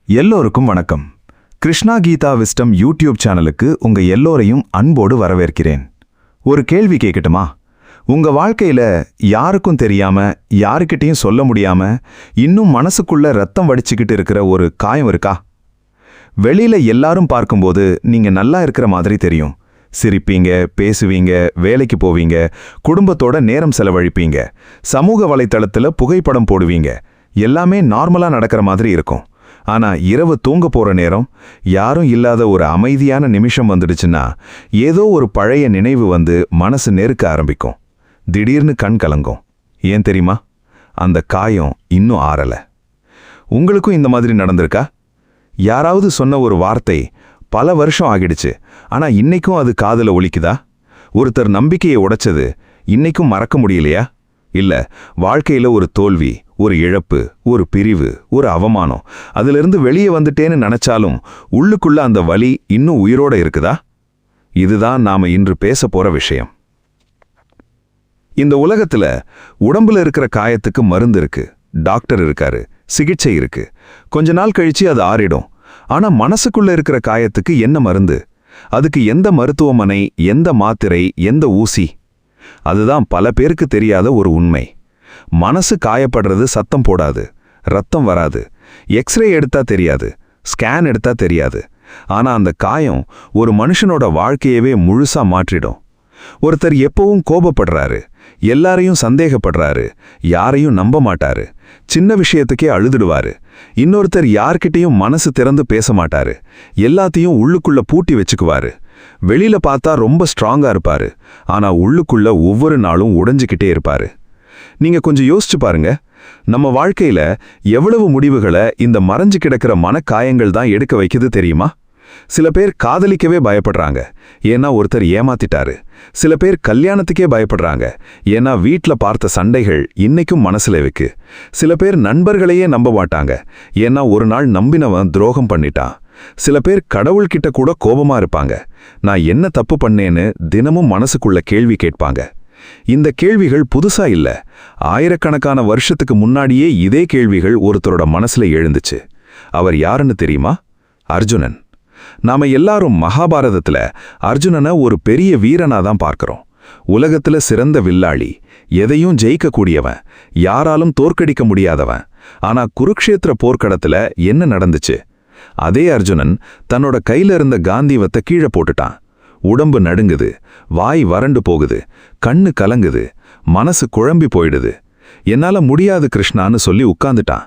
எல்லோருக்கும் வணக்கம். Krishna Geetha wisdom YouTube சேனலுக்கு உங்க எல்லோரையும் அன்போடு வரவேற்கிறேன். ஒரு கேள்வி கேட்கட்டுமா? உங்க வாழ்க்கையில யாருக்கும் தெரியாம, யாருக்கிட்டையும் சொல்ல முடியாம, இன்னும் மனசுக்குள்ள ரத்தம் வடிச்சுக்கிட்டு இருக்கிற ஒரு காயம் இருக்கா? வெளியில எல்லாரும் பார்க்கும்போது நீங்க நல்லா இருக்கிற மாதிரி தெரியும். சிரிப்பீங்க, பேசுவீங்க, வேலைக்கு போவீங்க, குடும்பத்தோட நேரம் செலவழிப்பீங்க, சமூக வலைத்தளத்துல புகைப்படம் போடுவீங்க, எல்லாமே நார்மலா நடக்கிற மாதிரி இருக்கும். ஆனா இரவு தூங்க போற நேரம், யாரும் இல்லாத ஒரு அமைதியான நிமிஷம் வந்துடுச்சுன்னா, ஏதோ ஒரு பழைய நினைவு வந்து மனசு நெருக்க ஆரம்பிக்கும். திடீர்னு கண் கலங்கும். ஏன் தெரியுமா? அந்த காயம் இன்னும் ஆறல. உங்களுக்கும் இந்த மாதிரி நடந்திருக்கா? யாராவது சொன்ன ஒரு வார்த்தை பல வருஷம் ஆகிடுச்சு, ஆனா இன்னைக்கும் அது காதுல ஒலிக்குதா? ஒருத்தர் நம்பிக்கையை உடைச்சது இன்னைக்கும் மறக்க முடியலையா? இல்ல, வாழ்க்கையில ஒரு தோல்வி, ஒரு இழப்பு, ஒரு பிரிவு, ஒரு அவமானம், அதிலிருந்து வெளியே வந்துட்டேன்னு நினைச்சாலும் உள்ளுக்குள்ள அந்த வலி இன்னும் உயிரோட இருக்குதா? இதுதான் நாம இன்று பேச போற விஷயம். இந்த உலகத்துல உடம்புல இருக்கிற காயத்துக்கு மருந்து இருக்கு, டாக்டர் இருக்காரு, சிகிச்சை இருக்கு. கொஞ்ச நாள் கழிச்சு அது ஆறிடும். ஆனா மனசுக்குள்ள இருக்கிற காயத்துக்கு என்ன மருந்து? அதுக்கு எந்த மருத்துவமனை, எந்த மாத்திரை, எந்த ஊசி? அதுதான் பல பேருக்கு தெரியாத ஒரு உண்மை. மனசு காயப்படுறது சத்தம் போடாது, ரத்தம் வராது, எக்ஸ்ரே எடுத்தா தெரியாது, ஸ்கேன் எடுத்தா தெரியாது. ஆனா அந்த காயம் ஒரு மனுஷனோட வாழ்க்கையவே முழுசா மாற்றிடும். ஒருத்தர் எப்பவும் கோபப்படுறாரு, எல்லாரையும் சந்தேகப்படுறாரு, யாரையும் நம்ப மாட்டாரு, சின்ன விஷயத்துக்கே அழுதுடுவாரு. இன்னொருத்தர் யார்கிட்டையும் மனசு திறந்து பேச மாட்டாரு, எல்லாத்தையும் உள்ளுக்குள்ள பூட்டி வச்சுக்குவாரு. வெளியில பார்த்தா ரொம்ப ஸ்ட்ராங்கா இருப்பாரு, ஆனா உள்ளுக்குள்ள ஒவ்வொரு நாளும் உடைஞ்சுக்கிட்டே இருப்பாரு. நீங்க கொஞ்சம் யோசிச்சு பாருங்க, நம்ம வாழ்க்கையில எவ்வளவு முடிவுகளை இந்த மறைஞ்சு கிடக்கிற மனக்காயங்கள் தான் எடுக்க வைக்குது தெரியுமா? சில பேர் காதலிக்கவே பயப்படுறாங்க, ஏன்னா ஒருத்தர் ஏமாத்திட்டாரு. சில பேர் கல்யாணத்துக்கே பயப்படுறாங்க, ஏன்னா வீட்ல பார்த்த சண்டைகள் இன்னைக்கும் மனசுல இருக்கு. சில பேர் நண்பர்களையே நம்ப மாட்டாங்க, ஏன்னா ஒரு நாள் நம்பினவன் துரோகம் பண்ணிட்டான். சில பேர் கடவுள்கிட்ட கூட கோபமா இருப்பாங்க, நான் என்ன தப்பு பண்ணேன்னு தினமும் மனசுக்குள்ள கேள்வி கேட்பாங்க. இந்த கேள்விகள் புதுசா இல்ல, ஆயிரக்கணக்கான வருஷத்துக்கு முன்னாடியே இதே கேள்விகள் ஒருத்தரோட மனசுல எழுந்துச்சு. அவர் யாருன்னு தெரியுமா? அர்ஜுனன். நாம எல்லாரும் மகாபாரதத்துல அர்ஜுனனை ஒரு பெரிய வீரனா தான் பார்க்கிறோம். உலகத்துல சிறந்த வில்லாளி, எதையும் ஜெயிக்கக்கூடியவன், யாராலும் தோற்கடிக்க முடியாதவன். ஆனா குருக்ஷேத்திர போர்க்களத்துல என்ன நடந்துச்சு? அதே அர்ஜுனன் தன்னோட கையில இருந்த காந்தீவத்தை கீழே போட்டுட்டான். உடம்பு நடுங்குது, வாய் வறண்டு போகுது, கண்ணு கலங்குது, மனசு குழம்பி போயிடுது. என்னால முடியாது கிருஷ்ணான்னு சொல்லி உட்கார்ந்துட்டான்.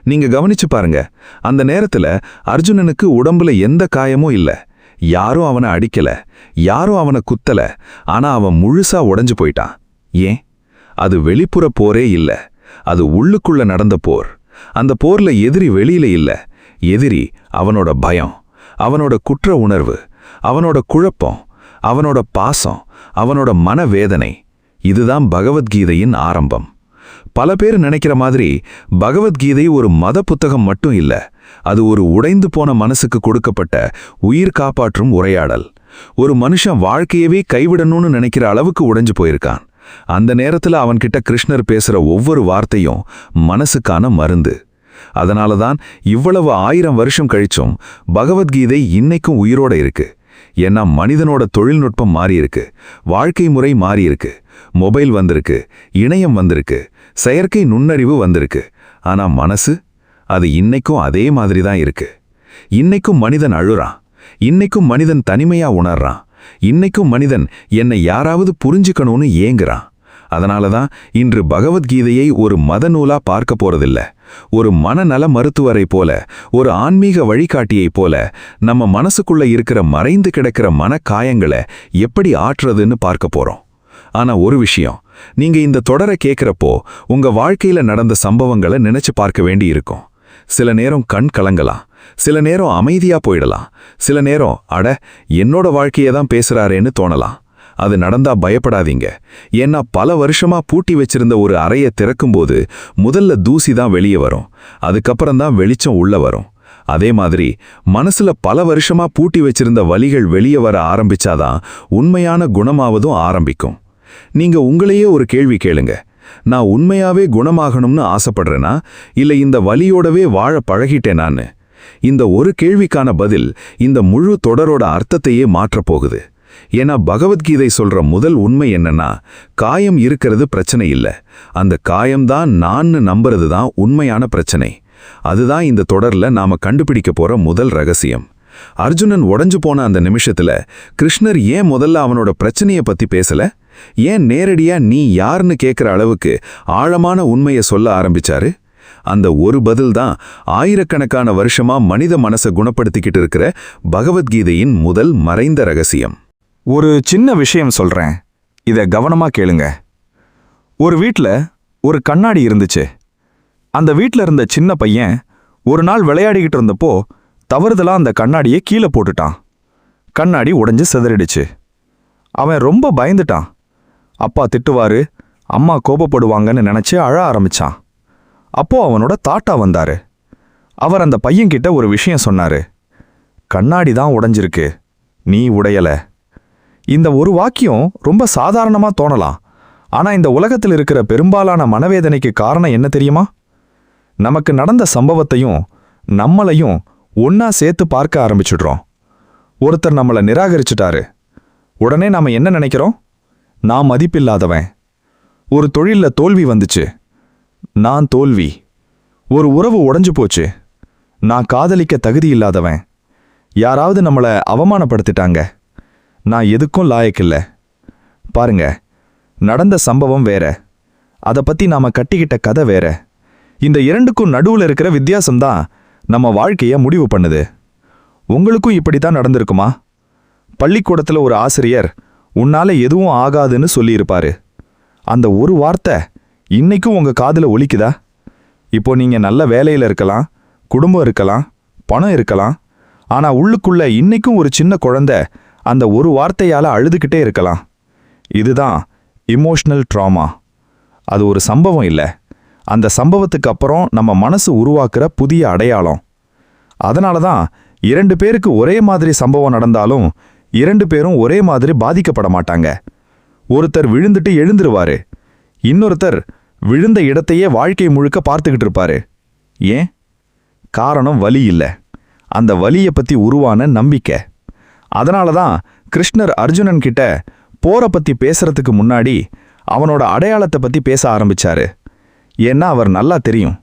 நீங்க கவனிச்சு பாருங்க, அந்த நேரத்துல அர்ஜுனனுக்கு உடம்புல எந்த காயமும் இல்ல, யாரும் அவனை அடிக்கல, யாரும் அவனை குத்தல. ஆனா அவன் முழுசா உடைஞ்சு போயிட்டான். ஏன்? அது வெளிப்புற போரே இல்ல, அது உள்ளுக்குள்ள நடந்த போர். அந்த போர்ல எதிரி வெளியில இல்ல, எதிரி அவனோட பயம், அவனோட குற்ற உணர்வு, அவனோட குழப்பம், அவனோட பாசம், அவனோட மனவேதனை. இதுதான் பகவத்கீதையின் ஆரம்பம். பல பேர் நினைக்கிற மாதிரி பகவத்கீதை ஒரு மத புத்தகம் மட்டும் இல்ல, அது ஒரு உடைந்து போன மனசுக்கு கொடுக்கப்பட்ட உயிர் காப்பாற்றும் உரையாடல். ஒரு மனுஷன் வாழ்க்கையவே கைவிடணும்னு நினைக்கிற அளவுக்கு உடைஞ்சு போயிருக்கான். அந்த நேரத்துல அவன்கிட்ட கிருஷ்ணர் பேசுற ஒவ்வொரு வார்த்தையும் மனசுக்கான மருந்து. அதனாலதான் இவ்வளவு 1000 வருஷம் கழிச்சும் பகவத்கீதை இன்னைக்கும் உயிரோட இருக்கு. ஏன்னா மனிதனோட தொழில்நுட்பம் மாறி இருக்கு, வாழ்க்கை முறை மாறி இருக்கு, மொபைல் வந்திருக்கு, இணையம் வந்திருக்கு, செயற்கை நுண்ணறிவு வந்திருக்கு. ஆனா மனசு, அது இன்னைக்கும் அதே மாதிரி தான் இருக்கு. இன்னைக்கும் மனிதன் அழுறான், இன்னைக்கும் மனிதன் தனிமையா உணர்றான், இன்னைக்கும் மனிதன் என்னை யாராவது புரிஞ்சுக்கணும்னு ஏங்குறான். அதனாலதான் இன்று பகவத்கீதையை ஒரு மத நூலா பார்க்க போறதில்ல, ஒரு மனநல மருத்துவரை போல, ஒரு ஆன்மீக வழிகாட்டியைப் போல நம்ம மனசுக்குள்ள இருக்கிற மறைந்து கிடக்கிற மனக்காயங்களை எப்படி ஆற்றுறதுன்னு பார்க்க போறோம். ஆனா ஒரு விஷயம், நீங்க இந்த தொடரை கேட்கிறப்போ உங்க வாழ்க்கையில நடந்த சம்பவங்களை நினைச்சு பார்க்க வேண்டி இருக்கும். சில நேரம் கண் கலங்கலாம், சில நேரம் அமைதியா போயிடலாம், சில நேரம் அட என்னோட வாழ்க்கையை தான் பேசுறாரேன்னு தோணலாம். அது நடந்தா பயப்படாதீங்க, ஏன்னா பல வருஷமா பூட்டி வச்சிருந்த ஒரு அறையை திறக்கும்போது முதல்ல தூசி தான் வெளியே வரும், அதுக்கப்புறம் தான் வெளிச்சம் உள்ள வரும். அதே மாதிரி மனசுல பல வருஷமா பூட்டி வச்சிருந்த வலிகள் வெளியே வர ஆரம்பிச்சாதான் உண்மையான குணமாவதும் ஆரம்பிக்கும். நீங்க உங்களையே ஒரு கேள்வி கேளுங்க, நான் உண்மையாவே குணமாகணும்னு ஆசைப்படுறேனா, இல்ல இந்த வலியோடவே வாழ பழகிட்டேனான்னு? இந்த ஒரு கேள்விக்கான பதில் இந்த முழு தொடரோட அர்த்தத்தையே மாற்றப் போகுது. ஏன்னா பகவத்கீதை சொல்ற முதல் உண்மை என்னன்னா, காயம் இருக்கிறது பிரச்சனை இல்ல, அந்த காயம்தான் நான்னு நம்புறது தான் உண்மையான பிரச்சனை. அதுதான் இந்த தொடர்ல நாம கண்டுபிடிக்க போற முதல் ரகசியம். அர்ஜுனன் உடைஞ்சு போன அந்த நிமிஷத்துல கிருஷ்ணர் ஏன் முதல்ல அவனோட பிரச்சனைய பத்தி பேசல? ஏன் நேரடியா நீ யாருன்னு கேட்கிற அளவுக்கு ஆழமான உண்மையை சொல்ல ஆரம்பிச்சாரு? அந்த ஒரு பதில் தான் ஆயிரக்கணக்கான வருஷமா மனித மனசை குணப்படுத்திக்கிட்டு இருக்கிற பகவத்கீதையின் முதல் மறைந்த ரகசியம். ஒரு சின்ன விஷயம் சொல்றேன், இத கவனமா கேளுங்க. ஒரு வீட்ல ஒரு கண்ணாடி இருந்துச்சு. அந்த வீட்ல இருந்த சின்ன பையன் ஒரு நாள் விளையாடிக்கிட்டு இருந்தப்போ தவறுதலா அந்த கண்ணாடியை கீழே போட்டுட்டான். கண்ணாடி உடைஞ்சு சிதறிடுச்சு. அவன் ரொம்ப பயந்துட்டான். அப்பா திட்டுவாரு, அம்மா கோபப்படுவாங்கன்னு நினைச்சு அழ ஆரம்பிச்சான். அப்போ அவனோட தாத்தா வந்தாரு. அவர் அந்த பையன்கிட்ட ஒரு விஷயம் சொன்னாரு. கண்ணாடி தான் உடைஞ்சிருக்கு, நீ உடையல. இந்த ஒரு வாக்கியம் ரொம்ப சாதாரணமா தோணலாம். ஆனா இந்த உலகத்தில் இருக்கிற பெரும்பாலான மனவேதனைக்கு காரணம் என்ன தெரியுமா? நமக்கு நடந்த சம்பவத்தையும் நம்மளையும் ஒன்னா சேர்த்து பார்க்க ஆரம்பிச்சுடுறோம். ஒருத்தர் நம்மளை நிராகரிச்சுட்டாரு. உடனே நாம என்ன நினைக்கிறோம்? நான் மதிப்பில்லாதவன். ஒரு தொழில்ல தோல்வி வந்துச்சு, நான் தோல்வி. ஒரு உறவு உடைஞ்சு போச்சு, நான் காதலிக்க தகுதி இல்லாதவன். யாராவது நம்மளை அவமானப்படுத்திட்டாங்க, நான் எதுக்கும் லாயக்கில்ல. பாருங்க, நடந்த சம்பவம் வேற, அதை பத்தி நாம கட்டிக்கிட்ட கதை வேற. இந்த இரண்டுக்கும் நடுவுல இருக்கிற வித்தியாசம்தான் நம்ம வாழ்க்கைய முடிவு பண்ணுது. உங்களுக்கும் இப்படித்தான் நடந்திருக்குமா? பள்ளிக்கூடத்துல ஒரு ஆசிரியர் உன்னால எதுவும் ஆகாதுன்னு சொல்லியிருப்பாரு. அந்த ஒரு வார்த்தை இன்னைக்கும் உங்க காதுல ஒலிக்குதா? இப்போ நீங்க நல்ல வேலையில இருக்கலாம், குடும்பம் இருக்கலாம், பணம் இருக்கலாம். ஆனா உள்ளுக்குள்ள இன்னைக்கும் ஒரு சின்ன குழந்தை அந்த ஒரு வார்த்தையால அழுதுகிட்டே இருக்கலாம். இதுதான் இமோஷனல் ட்ராமா. அது ஒரு சம்பவம் இல்லை, அந்த சம்பவத்துக்கு அப்புறம் நம்ம மனசு உருவாக்குற புதிய அடையாளம். அதனால தான் 2 பேருக்கு ஒரே மாதிரி சம்பவம் நடந்தாலும் 2 பேரும் ஒரே மாதிரி பாதிக்கப்பட மாட்டாங்க. ஒருத்தர் விழுந்துட்டு எழுந்துருவாரு, இன்னொருத்தர் விழுந்த இடத்தையே வாழ்க்கை முழுக்க பார்த்துக்கிட்டு இருப்பாரு. ஏன்? காரணம் வலி இல்லை, அந்த வலியை பத்தி உருவான நம்பிக்கை. அதனால தான் கிருஷ்ணர் அர்ஜுனன் கிட்ட போரை பத்தி பேசுறதுக்கு முன்னாடி அவனோட அடையாளத்தை பத்தி பேச ஆரம்பிச்சாரு. ஏன்னா அவர் நல்லா தெரியும்,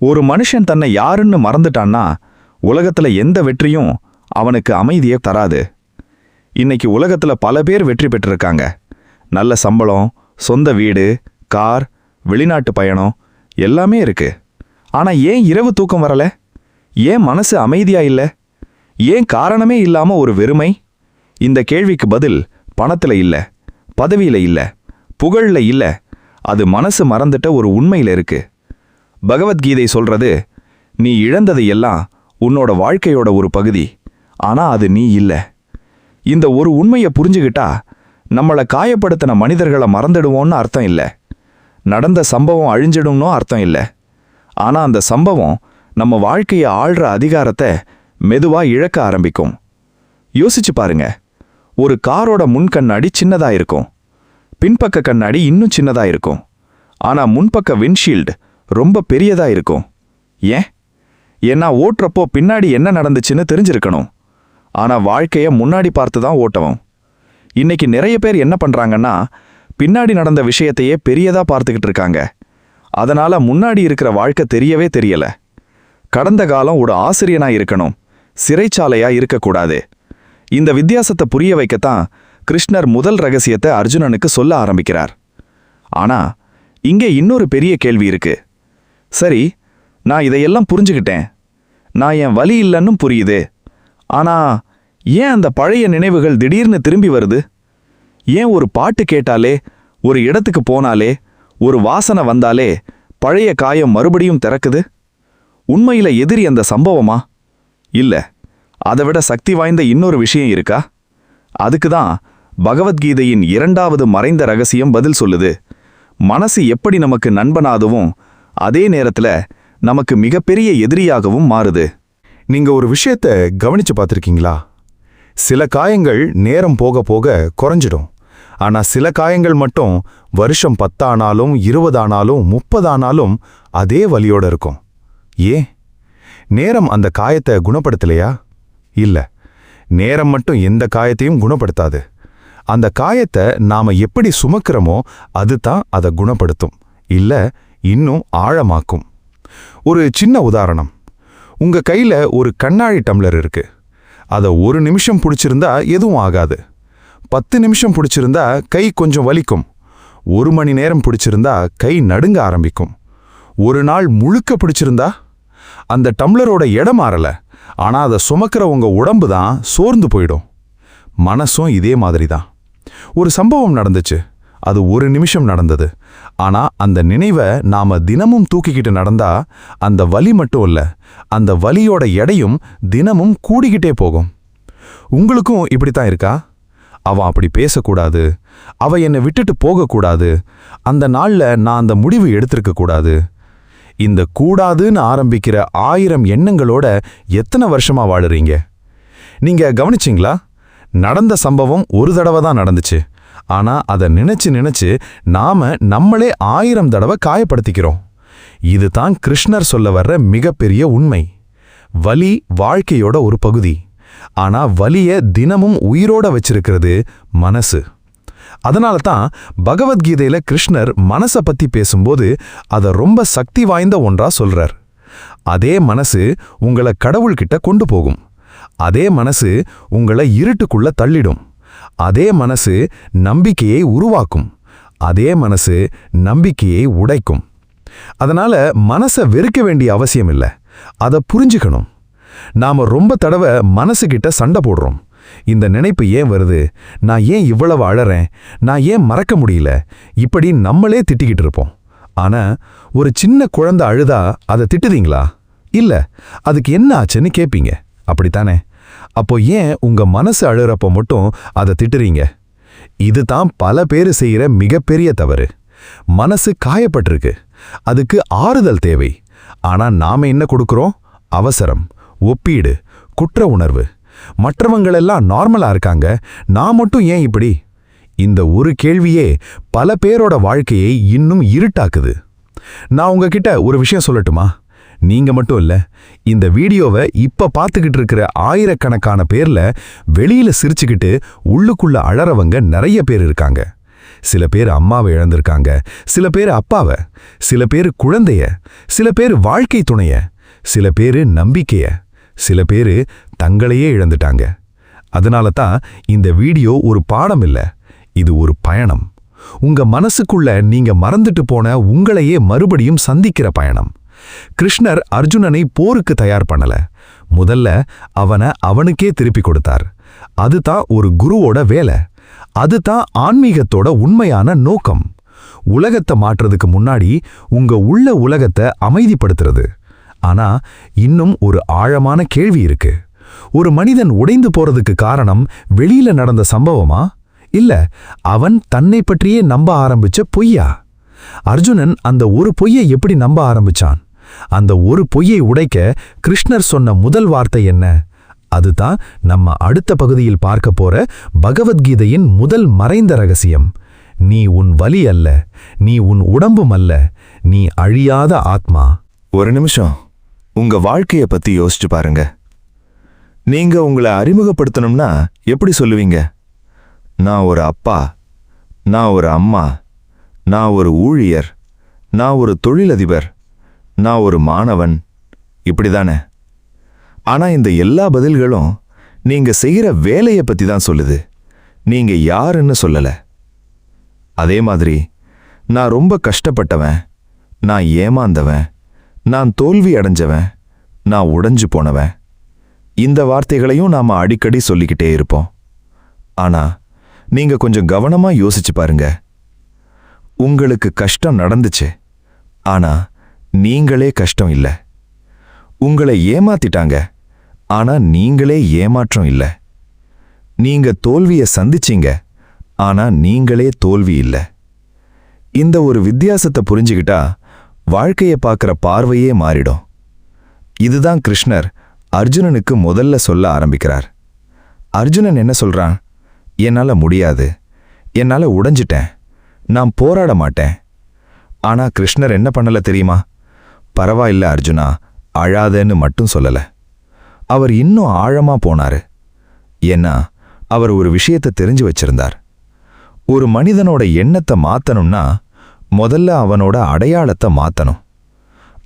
ஒரு மனுஷன் தன்னை யாருன்னு மறந்துட்டான்னா உலகத்துல எந்த வெற்றியும் அவனுக்கு அமைதியை தராது. இன்னைக்கு உலகத்துல பல பேர் வெற்றி பெற்றிருக்காங்க. நல்ல சம்பளம், சொந்த வீடு, கார், வெளிநாட்டு பயணம் எல்லாமே இருக்கு. ஆனா ஏன் இரவு தூக்கம் வரல? ஏன் மனசு அமைதியா இல்ல? ஏன் காரணமே இல்லாம ஒரு வெறுமை? இந்த கேள்விக்கு பதில் பணத்துல இல்ல, பதவியில இல்ல, புகழ்ல இல்ல, அது மனசு மறந்துட்ட ஒரு உண்மையில இருக்கு. பகவத்கீதை சொல்றது, நீ இழந்தது எல்லாம் உன்னோட வாழ்க்கையோட ஒரு பகுதி, ஆனா அது நீ இல்ல. இந்த ஒரு உண்மையை புரிஞ்சுகிட்டா நம்மளை காயப்படுத்தின மனிதர்களை மறந்துடுவோம்னு அர்த்தம் இல்ல, நடந்த சம்பவம் அழிஞ்சிடும்னு அர்த்தம் இல்ல. ஆனா அந்த சம்பவம் நம்ம வாழ்க்கையை ஆள்ற அதிகாரத்தை மெதுவா இழக்க ஆரம்பிக்கும். யோசிச்சு பாருங்க, ஒரு காரோட முன் கண்ணாடி சின்னதா இருக்கும், பின்பக்க கண்ணாடி இன்னும் சின்னதா இருக்கும். ஆனா முன்பக்க விண்ட்ஷீல்டு ரொம்ப பெரியதா இருக்கும். ஏன்? ஏன்னா ஓட்டுறப்போ பின்னாடி என்ன நடந்துச்சுன்னு தெரிஞ்சிருக்கணும். ஆனா வாழ்க்கைய முன்னாடி பார்த்து தான் ஓட்டவும். இன்னைக்கு நிறைய பேர் என்ன பண்றாங்கன்னா, பின்னாடி நடந்த விஷயத்தையே பெரியதா பார்த்துக்கிட்டு இருக்காங்க. அதனால முன்னாடி இருக்கிற வாழ்க்கை தெரியவே தெரியல. கடந்த காலம் ஒரு ஆசிரியனா இருக்கணும், சிறைச்சாலையா இருக்கக்கூடாது. இந்த வித்தியாசத்தை புரிய வைக்கத்தான் கிருஷ்ணர் முதல் ரகசியத்தை அர்ஜுனனுக்கு சொல்ல ஆரம்பிக்கிறார். ஆனா இங்கே இன்னொரு பெரிய கேள்வி இருக்கு. சரி, நான் இதையெல்லாம் புரிஞ்சுக்கிட்டேன், நான் என் வலி இல்லைன்னு புரியுது. ஆனா ஏன் அந்த பழைய நினைவுகள் திடீர்னு திரும்பி வருது? ஏன் ஒரு பாட்டு கேட்டாலே, ஒரு இடத்துக்கு போனாலே, ஒரு வாசனை வந்தாலே பழைய காயம் மறுபடியும் திறக்குது? உண்மையில எதிரி அந்த சம்பவமா? இல்ல, அதை விட சக்தி வாய்ந்த இன்னொரு விஷயம் இருக்கா? அதுக்கு தான் பகவத்கீதையின் 2வது மறைந்த ரகசியம் பதில் சொல்லுது. மனசு எப்படி நமக்கு நண்பனாகவும் அதே நேரத்துல நமக்கு மிகப்பெரிய எதிரியாகவும் மாறுது. நீங்க ஒரு விஷயத்தை கவனிச்சு பார்த்திருக்கீங்களா? சில காயங்கள் நேரம் போக போக குறைஞ்சிடும். ஆனா சில காயங்கள் மட்டும் வருஷம் 10 ஆனாலும் 20 ஆனாலும் 30 ஆனாலும் அதே வலியோட இருக்கும். ஏன்? நேரம் அந்த காயத்தை குணப்படுத்தலையா? இல்ல, நேரம் மட்டும் எந்த காயத்தையும் குணப்படுத்தாது. அந்த காயத்தை நாம எப்படி சுமக்கிறோமோ அதுதான் அதை குணப்படுத்தும், இல்ல இன்னும் ஆழமாக்கும். ஒரு சின்ன உதாரணம். உங்க கையில ஒரு கண்ணாடி டம்ளர் இருக்கு. அதை 1 நிமிஷம் பிடிச்சிருந்தா எதுவும் ஆகாது. 10 நிமிஷம் பிடிச்சிருந்தா கை கொஞ்சம் வலிக்கும். 1 மணி நேரம் பிடிச்சிருந்தா கை நடுங்க ஆரம்பிக்கும். 1 நாள் முழுக்க பிடிச்சிருந்தா அந்த டம்ளரோட இடம் மாறல, ஆனா அதை சுமக்கிற உங்க உடம்பு தான் சோர்ந்து போயிடும். மனசும் இதே மாதிரி தான். ஒரு சம்பவம் நடந்துச்சு. அது 1 நிமிஷம் நடந்தது. ஆனா அந்த நினைவை நாம தினமும் தூக்கிக்கிட்டு நடந்தா அந்த வலி மட்டும் இல்ல, அந்த வலியோட எடையும் தினமும் கூடிக்கிட்டே போகும். உங்களுக்கும் இப்படித்தான் இருக்கா? அவன் அப்படி பேசக்கூடாது, அவ என்னை விட்டுட்டு போகக்கூடாது, அந்த நாள்ல நான் அந்த முடிவு எடுத்திருக்க கூடாது. இந்த கூடாதுன்னு ஆரம்பிக்கிற 1000 எண்ணங்களோட எத்தனை வருஷமா வாழுறீங்க? நீங்க கவனிச்சிங்களா? நடந்த சம்பவம் ஒரு தடவை தான் நடந்துச்சு. ஆனா அதை நினைச்சு நாம நம்மளே 1000 தடவை காயப்படுத்திக்கிறோம். இதுதான் கிருஷ்ணர் சொல்ல வர்ற மிகப்பெரிய உண்மை. வலி வாழ்க்கையோட ஒரு பகுதி. ஆனா வலிய தினமும் உயிரோட வச்சிருக்கிறது மனசு. அதனால தான் பகவத்கீதையில கிருஷ்ணர் மனசை பத்தி பேசும்போது அதை ரொம்ப சக்தி வாய்ந்த ஒன்றா சொல்றார். அதே மனசு உங்களை கடவுள்கிட்ட கொண்டு போகும். அதே மனசு உங்களை இருட்டுக்குள்ள தள்ளிடும். அதே மனசு நம்பிக்கையை உருவாக்கும். அதே மனசு நம்பிக்கையை உடைக்கும். அதனால மனசை வெறுக்க வேண்டிய அவசியம் இல்லை, அதை புரிஞ்சுக்கணும். நாம ரொம்ப தடவை மனசுகிட்ட சண்டை போடுறோம். இந்த நினைப்பு ஏன் வருது, நான் ஏன் இவ்வளவு அழறேன், நான் ஏன் மறக்க முடியல, இப்படி நம்மளே திட்டிக்கிட்டு இருப்போம். ஆனா ஒரு சின்ன குழந்தை அழுதா அதை திட்டுதீங்களா? இல்ல, அதுக்கு என்ன ஆச்சுன்னு கேட்பீங்க, அப்படித்தானே? அப்போ ஏன் உங்க மனசு அழுறப்போ மட்டும் அதை திட்டுறீங்க? இதுதான் பல பேர் செய்யற மிகப்பெரிய தவறு. மனசு காயப்பட்டிருக்கு, அதுக்கு ஆறுதல் தேவை. ஆனா நாம என்ன கொடுக்கிறோம்? அவசரம், ஒப்பீடு, குற்ற உணர்வு. மற்றவங்களெல்லாம் நார்மலா இருக்காங்க, நான் மட்டும் ஏன் இப்படி? இந்த ஒரு கேள்வியே பல பேரோட வாழ்க்கையை இன்னும் இருட்டாக்குது. நான் உங்ககிட்ட ஒரு விஷயம் சொல்லட்டுமா? நீங்க மட்டும் இல்ல, இந்த வீடியோவை இப்ப பார்த்துக்கிட்டு இருக்கிற ஆயிரக்கணக்கான பேர்ல வெளியில சிரிச்சுக்கிட்டு உள்ளுக்குள்ள அழறவங்க நிறைய பேர் இருக்காங்க. சில பேர் அம்மாவை இழந்திருக்காங்க, சில பேர் அப்பாவை, சில பேர் குழந்தைய, சில பேர் வாழ்க்கை துணைய, சில பேர் நம்பிக்கைய, சில பேர் தங்களையே இழந்துட்டாங்க. அதனால தான் இந்த வீடியோ ஒரு பாடம் இல்ல, இது ஒரு பயணம். உங்க மனசுக்குள்ள நீங்க மறந்துட்டு போன உங்களையே மறுபடியும் சந்திக்கிற பயணம். கிருஷ்ணர் அர்ஜுனனை போருக்கு தயார் பண்ணல, முதல்ல அவனை அவனுக்கே திருப்பி கொடுத்தார். அதுதான் ஒரு குருவோட வேலை. அதுதான் ஆன்மீகத்தோட உண்மையான நோக்கம். உலகத்தை மாற்றுறதுக்கு முன்னாடி உங்க உள்ள உலகத்தை அமைதிப்படுத்துறது. ஆனா இன்னும் ஒரு ஆழமான கேள்வி இருக்கு. ஒரு மனிதன் உடைந்து போறதுக்கு காரணம் வெளியில நடந்த சம்பவமா, இல்ல அவன் தன்னை பற்றியே நம்ப ஆரம்பிச்ச பொய்யா? அர்ஜுனன் அந்த ஒரு பொய்யை எப்படி நம்ப ஆரம்பிச்சான்? அந்த ஒரு பொய்யை உடைக்க கிருஷ்ணர் சொன்ன முதல் வார்த்தை என்ன? அதுதான் நம்ம அடுத்த பகுதியில் பார்க்க போற பகவத்கீதையின் முதல் மறைந்த ரகசியம். நீ உன் வலி அல்ல, நீ உன் உடம்பும் அல்ல, நீ அழியாத ஆத்மா. ஒரு நிமிஷம் உங்க வாழ்க்கைய பத்தி யோசிச்சு பாருங்க. நீங்க உங்களை அறிமுகப்படுத்தணும்னா எப்படி சொல்லுவீங்க? நான் ஒரு அப்பா, நான் ஒரு அம்மா, நான் ஒரு ஊழியர், நான் ஒரு தொழிலதிபர், நான் ஒரு மாணவன், இப்படிதானே? ஆனா இந்த எல்லா பதில்களும் நீங்க செய்கிற வேலையை பத்தி தான் சொல்லுது, நீங்க யாருன்னு சொல்லல. அதே மாதிரி நான் ரொம்ப கஷ்டப்பட்டவன், நான் ஏமாந்தவன், நான் தோல்வி அடைஞ்சவன், நான் உடைஞ்சு போனவன், இந்த வார்த்தைகளையும் நாம அடிக்கடி சொல்லிக்கிட்டே இருப்போம். ஆனா நீங்க கொஞ்சம் கவனமா யோசிச்சு பாருங்க. உங்களுக்கு கஷ்டம் நடந்துச்சு, ஆனா நீங்களே கஷ்டம் இல்ல. உங்களை ஏமாத்திட்டாங்க, ஆனா நீங்களே ஏமாற்றம் இல்ல. நீங்க தோல்வியை சந்திச்சீங்க, ஆனா நீங்களே தோல்வி இல்ல. இந்த ஒரு வித்தியாசத்தை புரிஞ்சுக்கிட்டா வாழ்க்கையை பார்க்குற பார்வையே மாறிடும். இதுதான் கிருஷ்ணர் அர்ஜுனனுக்கு முதல்ல சொல்ல ஆரம்பிக்கிறார். அர்ஜுனன் என்ன சொல்றான்? என்னால முடியாது, என்னால உடைஞ்சிட்டேன், நான் போராட மாட்டேன். ஆனா கிருஷ்ணர் என்ன பண்ணல தெரியுமா? பரவாயில்ல அர்ஜுனா, அழாதேன்னு மட்டும் சொல்லல. அவர் இன்னும் ஆழமா போனாரு. ஏன்னா அவர் ஒரு விஷயத்தை தெரிஞ்சு வச்சிருந்தார். ஒரு மனிதனோட எண்ணத்தை மாத்தணும்னா முதல்ல அவனோட அடையாளத்தை மாத்தணும்.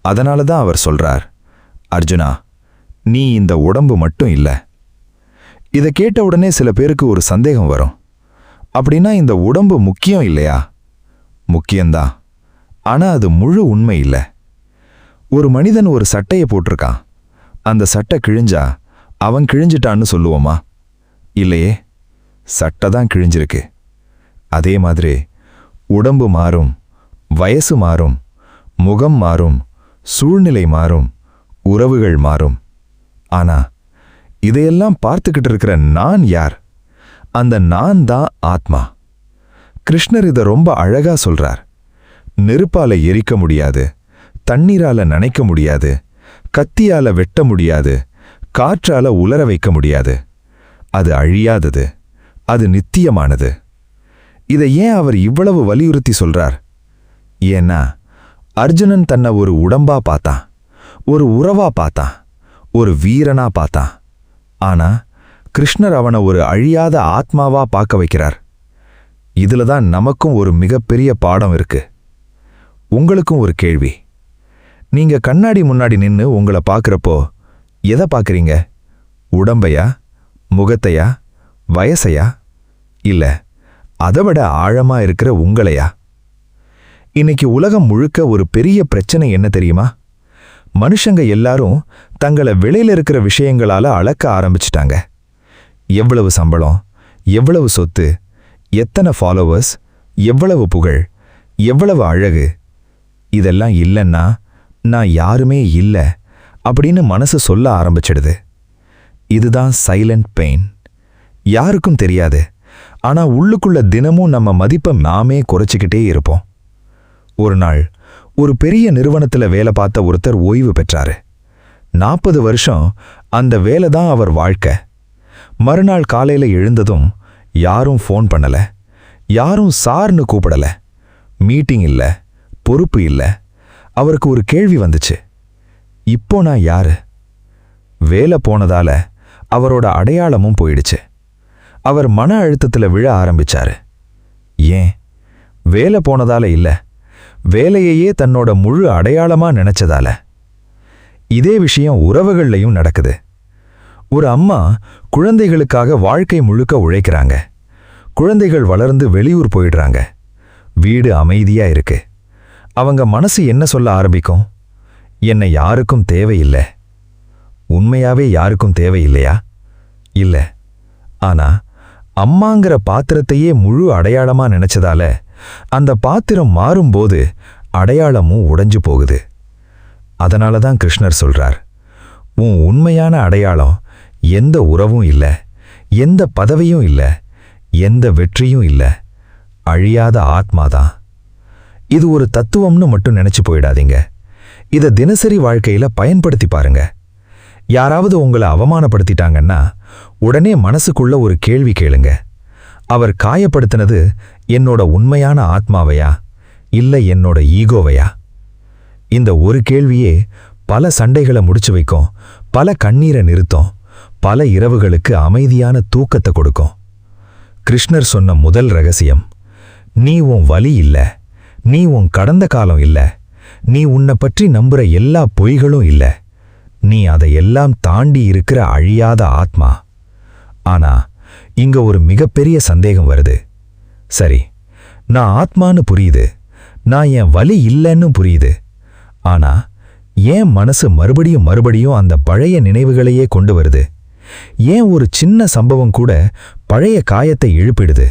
அதனால தான் அவர் சொல்றார், அர்ஜுனா, நீ இந்த உடம்பு மட்டும் இல்ல. இதை கேட்ட உடனே சில பேருக்கு ஒரு சந்தேகம் வரும். அப்படின்னா இந்த உடம்பு முக்கியம் இல்லையா? முக்கியம்தான். ஆனா அது முழு உண்மை இல்லை. ஒரு மனிதன் ஒரு சட்டையை போட்டிருக்கான். அந்த சட்டை கிழிஞ்சா அவன் கிழிஞ்சிட்டான்னு சொல்லுவோமா? இல்லையே, சட்டை தான் கிழிஞ்சிருக்கு. அதே மாதிரி உடம்பு மாறும், வயசு மாறும், முகம் மாறும், சூழ்நிலை மாறும், உறவுகள் மாறும். ஆனா இதையெல்லாம் பார்த்துக்கிட்டு இருக்கிற நான் யார்? அந்த நான் தான் ஆத்மா. கிருஷ்ணர் இதை ரொம்ப அழகா சொல்றார். நெருப்பால எரிக்க முடியாது, தண்ணீரால நனைக்க முடியாது, கத்தியால வெட்ட முடியாது, காற்றால உலர வைக்க முடியாது. அது அழியாதது, அது நித்தியமானது. இதை ஏன் அவர் இவ்வளவு வலியுறுத்தி சொல்றார்? ஏன்னா அர்ஜுனன் தன்னை ஒரு உடம்பா பார்த்தான், ஒரு உறவா பார்த்தான், ஒரு வீரனா பார்த்தான். ஆனா கிருஷ்ணர் அவனை ஒரு அழியாத ஆத்மாவா பார்க்க வைக்கிறார். இதுல தான் நமக்கும் ஒரு மிகப்பெரிய பாடம் இருக்கு. உங்களுக்கும் ஒரு கேள்வி. நீங்க கண்ணாடி முன்னாடி நின்னு உங்களை பார்க்கறப்போ எதை பார்க்கறீங்க? உடம்பையா, முகத்தையா, வயசையா, இல்ல அதை விட ஆழமா இருக்கிற உங்களையா? இன்னைக்கு உலகம் முழுக்க ஒரு பெரிய பிரச்சனை என்ன தெரியுமா? மனுஷங்க எல்லாரும் தங்களை வெளியில இருக்கிற விஷயங்களால அளக்க ஆரம்பிச்சிட்டாங்க. எவ்வளவு சம்பளம், எவ்வளவு சொத்து, எத்தனை ஃபாலோவர்ஸ், எவ்வளவு புகழ், எவ்வளவு அழகு. இதெல்லாம் இல்லைன்னா நான் யாருமே இல்லை அப்படின்னு மனசு சொல்ல ஆரம்பிச்சிடுது. இதுதான் சைலண்ட் பெயின். யாருக்கும் தெரியாது. ஆனா உள்ளுக்குள்ள தினமும் நம்ம மதிப்பை நாமே குறைச்சிக்கிட்டே இருப்போம். ஒரு நாள் ஒரு பெரிய நிறுவனத்துல வேலை பார்த்த ஒருத்தர் ஓய்வு பெற்றாரு. 40 வருஷம் அந்த வேலை தான் அவர் வாழ்க்கை. மறுநாள் காலையில எழுந்ததும் யாரும் ஃபோன் பண்ணல, யாரும் சார்னு கூப்பிடல, மீட்டிங் இல்ல, பொறுப்பு இல்ல. அவருக்கு ஒரு கேள்வி வந்துச்சு, இப்போ நான் யாரு? வேலை போனதால அவரோட அடையாளமும் போயிடுச்சு. அவர் மன அழுத்தத்துல விழ ஆரம்பிச்சாரு. ஏன்? வேலை போனதால இல்ல, வேலையையே தன்னோட முழு அடையாளமா நினைச்சதால. இதே விஷயம் உறவுகள்லையும் நடக்குது. ஒரு அம்மா குழந்தைகளுக்காக வாழ்க்கை முழுக்க உழைக்கிறாங்க. குழந்தைகள் வளர்ந்து வெளியூர் போயிடுறாங்க. வீடு அமைதியா இருக்கு. அவங்க மனசு என்ன சொல்ல ஆரம்பிக்கும்? என்னை யாருக்கும் தேவையில்லை. உண்மையாவே யாருக்கும் தேவையில்லையா? இல்ல. ஆனா அம்மாங்கிற பாத்திரத்தையே முழு அடையாளமா நினைச்சதால அந்த பாத்திரம் மாறும்போது அடையாளமும் உடைஞ்சு போகுது. அதனால தான் கிருஷ்ணர் சொல்றார், உன் உண்மையான அடையாளம் எந்த உறவும் இல்ல, எந்த பதவியும் இல்ல, எந்த வெற்றியும் இல்ல, அழியாத ஆத்மாதான். இது ஒரு தத்துவம்னு மட்டும் நினைச்சு போயிடாதீங்க. இதை தினசரி வாழ்க்கையில பயன்படுத்தி பாருங்க. யாராவது உங்களை அவமானப்படுத்திட்டாங்கன்னா உடனே மனசுக்குள்ள ஒரு கேள்வி கேளுங்க. அவர் காயப்படுத்தினது என்னோட உண்மையான ஆத்மாவையா, இல்ல என்னோட ஈகோவையா? இந்த ஒரு கேள்வியே பல சண்டைகளை முடிச்சு வைக்கும், பல கண்ணீரை நிறுத்தும், பல இரவுகளுக்கு அமைதியான தூக்கத்தை கொடுக்கும். கிருஷ்ணர் சொன்ன முதல் ரகசியம், நீ உன் வலி இல்ல, நீ உன் கடந்த காலம் இல்ல, நீ உன்னை பற்றி நம்புற எல்லா பொய்களும் இல்ல, நீ அதையெல்லாம் தாண்டி இருக்கிற அழியாத ஆத்மா. ஆனா இங்க ஒரு மிகப்பெரிய சந்தேகம் வருது. சரி, நான் ஆத்மான்னு புரியுது, நான் என் வலி இல்லைன்னு புரியுது. ஆனா ஏன் மனசு மறுபடியும் மறுபடியும் அந்த பழைய நினைவுகளையே கொண்டு வருது? ஏன் ஒரு சின்ன சம்பவம் கூட பழைய காயத்தை எழுப்பிடுது?